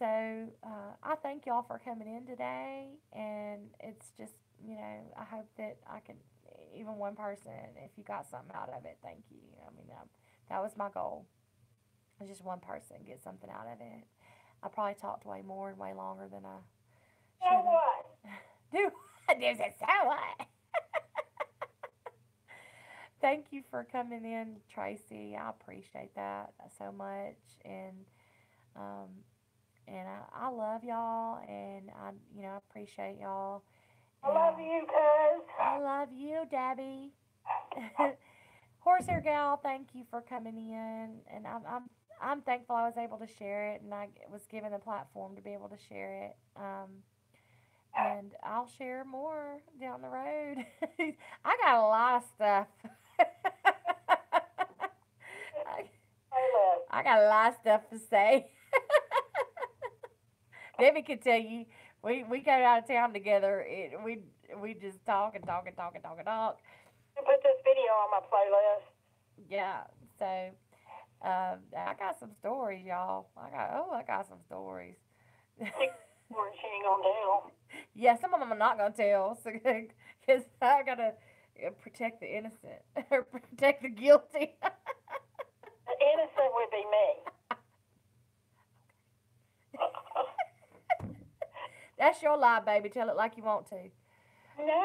[SPEAKER 1] I thank y'all for coming in today, and it's just, I hope that I can, even one person, if you got something out of it, thank you. I mean, that was my goal. Just one person get something out of it. I probably talked way more and way longer than I
[SPEAKER 2] So
[SPEAKER 1] should have.
[SPEAKER 2] what?
[SPEAKER 1] Dude, there's a so what? Thank you for coming in, Tracy. I appreciate that so much, um, and I love y'all, and I appreciate y'all,
[SPEAKER 2] I love
[SPEAKER 1] and
[SPEAKER 2] you, cuz.
[SPEAKER 1] I love you, Debbie. Horsehair gal, thank you for coming in, and I'm thankful I was able to share it, and I was given the platform to be able to share it. And I'll share more down the road. I got a lot of stuff. I,
[SPEAKER 2] Playlist.
[SPEAKER 1] I got a lot of stuff to say. Debbie could tell you we go out of town together. We just talk and talk and talk and talk and talk.
[SPEAKER 2] I put this video on my playlist.
[SPEAKER 1] Yeah. So I got some stories, y'all. I got some stories.
[SPEAKER 2] She ain't gonna do.
[SPEAKER 1] Yeah, some of them I'm not gonna tell, so because I gotta protect the innocent or protect the guilty.
[SPEAKER 2] The innocent would be me.
[SPEAKER 1] That's your lie, baby. Tell it like you want to.
[SPEAKER 2] No,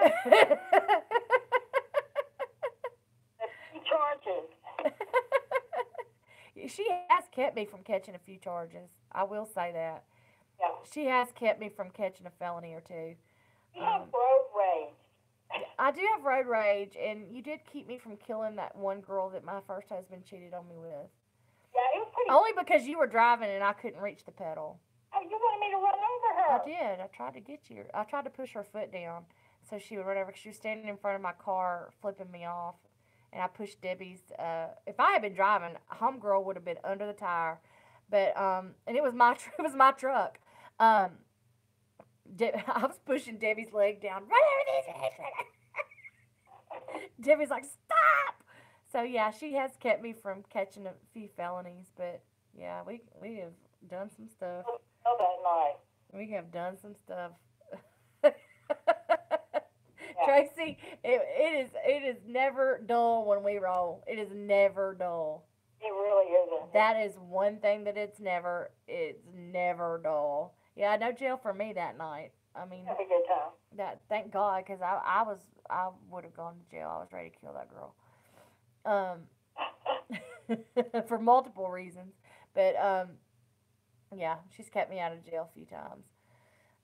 [SPEAKER 2] the charges.
[SPEAKER 1] She has kept me from catching a few charges. I will say that.
[SPEAKER 2] Yeah.
[SPEAKER 1] She has kept me from catching a felony or two.
[SPEAKER 2] You have road rage.
[SPEAKER 1] I do have road rage, and you did keep me from killing that one girl that my first husband cheated on me with.
[SPEAKER 2] Yeah, it was pretty.
[SPEAKER 1] Only because you were driving and I couldn't reach the pedal.
[SPEAKER 2] Oh, you wanted me to run over her.
[SPEAKER 1] I did. I tried to get you. I tried to push her foot down so she would run over. She was standing in front of my car, flipping me off, and I pushed Debbie's. If I had been driving, homegirl would have been under the tire, but and it was my it was my truck. Um, I was pushing Debbie's leg down. Run over these. Debbie's like, stop. So yeah, she has kept me from catching a few felonies, but yeah, we have done some stuff.
[SPEAKER 2] Oh, that night.
[SPEAKER 1] We have done some stuff.
[SPEAKER 2] Yeah.
[SPEAKER 1] Tracy, it is never dull when we roll. It is never dull.
[SPEAKER 2] It really isn't.
[SPEAKER 1] That is one thing that it's never dull. Yeah, no jail for me that night. I mean,
[SPEAKER 2] Have a good time.
[SPEAKER 1] that thank God, because I would have gone to jail. I was ready to kill that girl. For multiple reasons, but yeah, she's kept me out of jail a few times,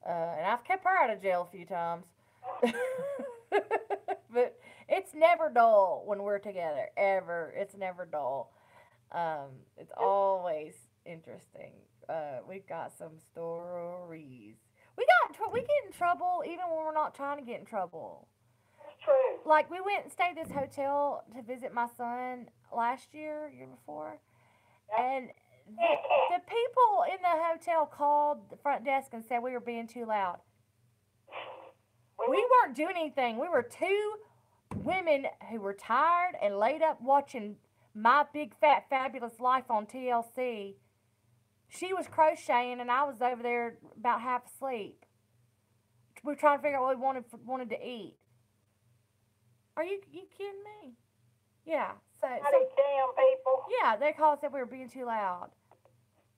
[SPEAKER 1] and I've kept her out of jail a few times. But it's never dull when we're together. Ever, it's never dull. It's always interesting. We've got some stories. We get in trouble even when we're not trying to get in trouble.
[SPEAKER 2] It's true.
[SPEAKER 1] Like we went and stayed at this hotel to visit my son last year, year before, and the people in the hotel called the front desk and said we were being too loud. We weren't doing anything. We were two women who were tired and laid up watching My Big Fat Fabulous Life on TLC. She was crocheting and I was over there about half asleep. We were trying to figure out what we wanted to eat. Are you kidding me? Yeah. So
[SPEAKER 2] Damn people.
[SPEAKER 1] yeah, they called and said we were being too loud.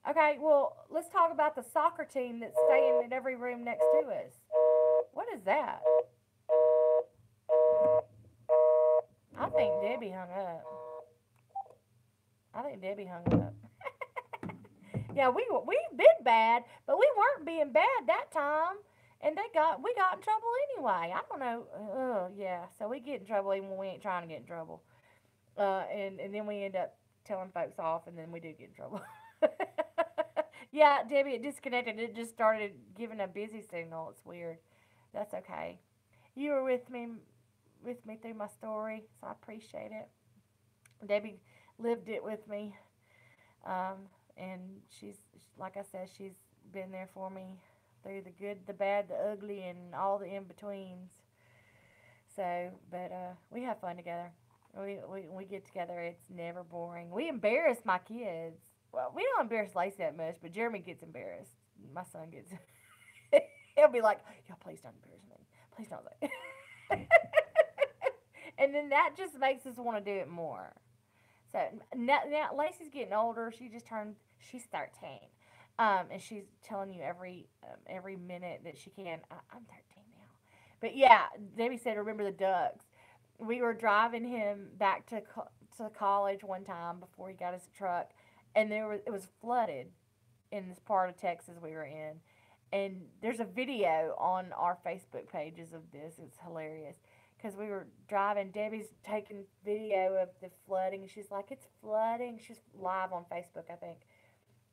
[SPEAKER 1] Okay, well, let's talk about the soccer team that's staying in every room next to us. What is that? I think Debbie hung up. Yeah, we've been bad, but we weren't being bad that time, and we got in trouble anyway. I don't know. Yeah, so we get in trouble even when we ain't trying to get in trouble. And then we end up telling folks off, and then we do get in trouble. Yeah, Debbie, it disconnected. It just started giving a busy signal. It's weird. That's okay. You were with me through my story, so I appreciate it. Debbie lived it with me, and she's like I said, she's been there for me through the good, the bad, the ugly, and all the in betweens. So, but we have fun together. We get together. It's never boring. We embarrass my kids. Well, we don't embarrass Lacey that much, but Jeremy gets embarrassed. My son gets. He'll be like, "Yo, please don't embarrass me. Please don't." And then that just makes us want to do it more. So now Lacey's getting older. She's 13, And she's telling you every minute that she can. I'm 13 now, but yeah, Debbie said, "Remember the ducks." We were driving him back to college one time before he got his truck, and it was flooded in this part of Texas we were in, and there's a video on our Facebook pages of this. It's hilarious because we were driving. Debbie's taking video of the flooding, and she's like, "It's flooding." She's live on Facebook, I think,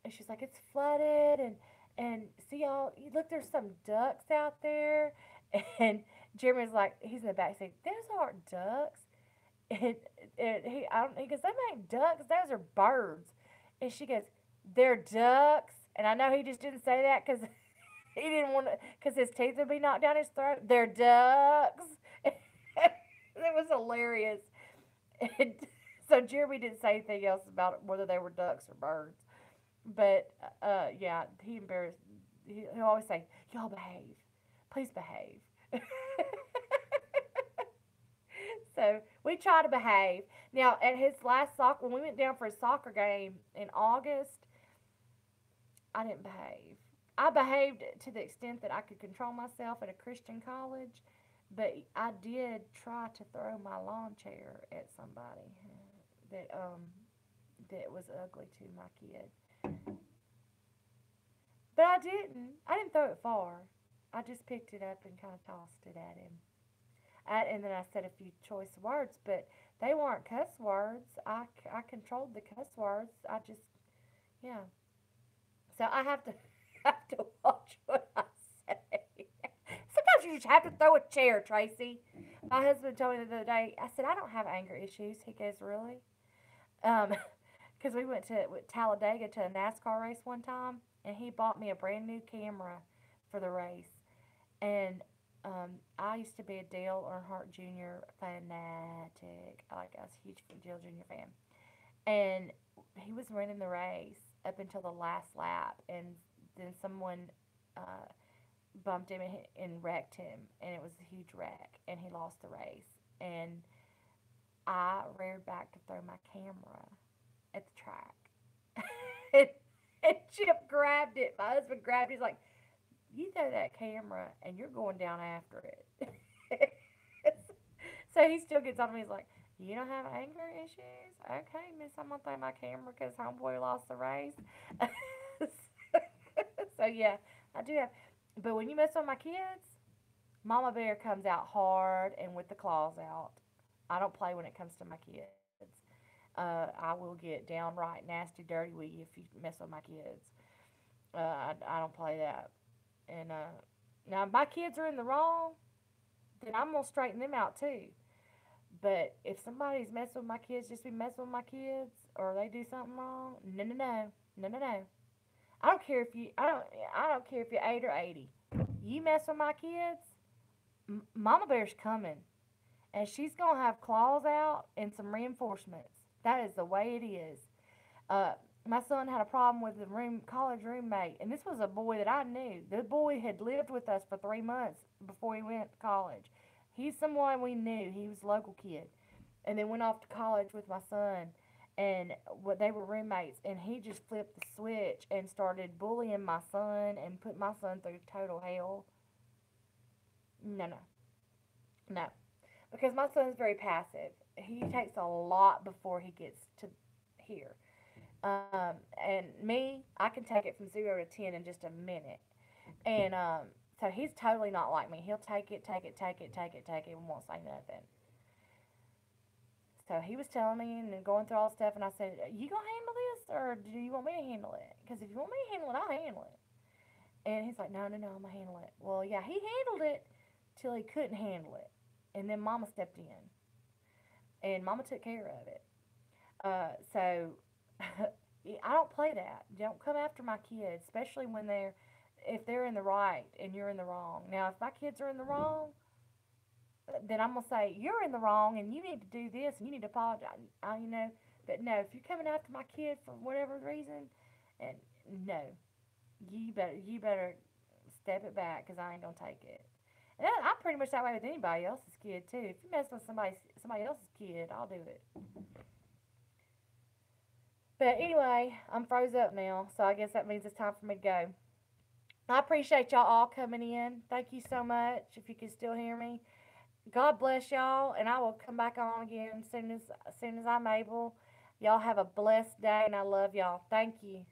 [SPEAKER 1] and she's like, "It's flooded, and see y'all. Look, there's some ducks out there." And Jeremy's like, he's in the back saying, "Those aren't ducks." And, he goes, "They make ducks. Those are birds." And she goes, "They're ducks." And I know he just didn't say that because he didn't want to, because his teeth would be knocked down his throat. "They're ducks." It was hilarious. And so Jeremy didn't say anything else about whether they were ducks or birds. But yeah, he embarrassed. He'll always say, "Y'all behave, please behave." So we try to behave. Now at his last soccer, when we went down for a soccer game in August, I didn't behave. I behaved to the extent that I could control myself at a Christian college, but I did try to throw my lawn chair at somebody that that was ugly to my kid. But I didn't. I didn't throw it far. I just picked it up and kind of tossed it at him. And then I said a few choice words, but they weren't cuss words. I controlled the cuss words. I just, yeah. So I have to have to watch what I say. Sometimes you just have to throw a chair, Tracy. My husband told me the other day. I said I don't have anger issues. He goes, "Really?" Because we went to Talladega to a NASCAR race one time, and he bought me a brand new camera for the race. And I used to be a Dale Earnhardt Jr. fanatic. I was a huge Dale Jr. fan. And he was running the race up until the last lap, and then someone uh, bumped him and wrecked him, and it was a huge wreck, and he lost the race. And I reared back to throw my camera at the track. and, and Chip grabbed it. My husband grabbed it. He's like, "You throw that camera and you're going down after it." So he still gets on me. He's like, "You don't have anger issues? Okay, miss, I'm going to throw my camera because homeboy lost the race." So yeah, I do have. But when you mess with my kids, Mama Bear comes out hard and with the claws out. I don't play when it comes to my kids. I will get downright nasty, dirty with you if you mess with my kids. I don't play that. And now, if my kids are in the wrong, then I'm gonna straighten them out too. But if somebody's messing with my kids, just be messing with my kids, or they do something wrong, no, no, no, no, no, no. I don't care if you. I don't care if you're 8 or 80. You mess with my kids, Mama Bear's coming, and she's gonna have claws out and some reinforcements. That is the way it is. Uh, my son had a problem with a college roommate, and this was a boy that I knew. The boy had lived with us for 3 months before he went to college. He's someone we knew. He was a local kid, and then went off to college with my son, and what they were roommates. And he just flipped the switch and started bullying my son and put my son through total hell. No, no, no, because my son's very passive. He takes a lot before he gets to here. And me, I can take it from 0 to 10 in just a minute. And so he's totally not like me. He'll take it, take it, take it, take it, take it, and won't say nothing. So he was telling me and going through all the stuff, and I said, "You gonna handle this, or do you want me to handle it? Because if you want me to handle it, I'll handle it." And he's like, "No, no, no, I'm gonna handle it." Well, yeah, he handled it till he couldn't handle it, and then Mama stepped in, and Mama took care of it. So I don't play that. Don't come after my kids, especially when if they're in the right and you're in the wrong. Now, if my kids are in the wrong, then I'm gonna say you're in the wrong and you need to do this and you need to apologize. But no, if you're coming after my kid for whatever reason, and no, you better step it back because I ain't gonna take it. And I'm pretty much that way with anybody else's kid too. If you mess with somebody else's kid, I'll do it. But anyway, I'm froze up now, so I guess that means it's time for me to go. I appreciate y'all all coming in. Thank you so much. If you can still hear me, God bless y'all, and I will come back on again as soon as I'm able. Y'all have a blessed day, and I love y'all. Thank you.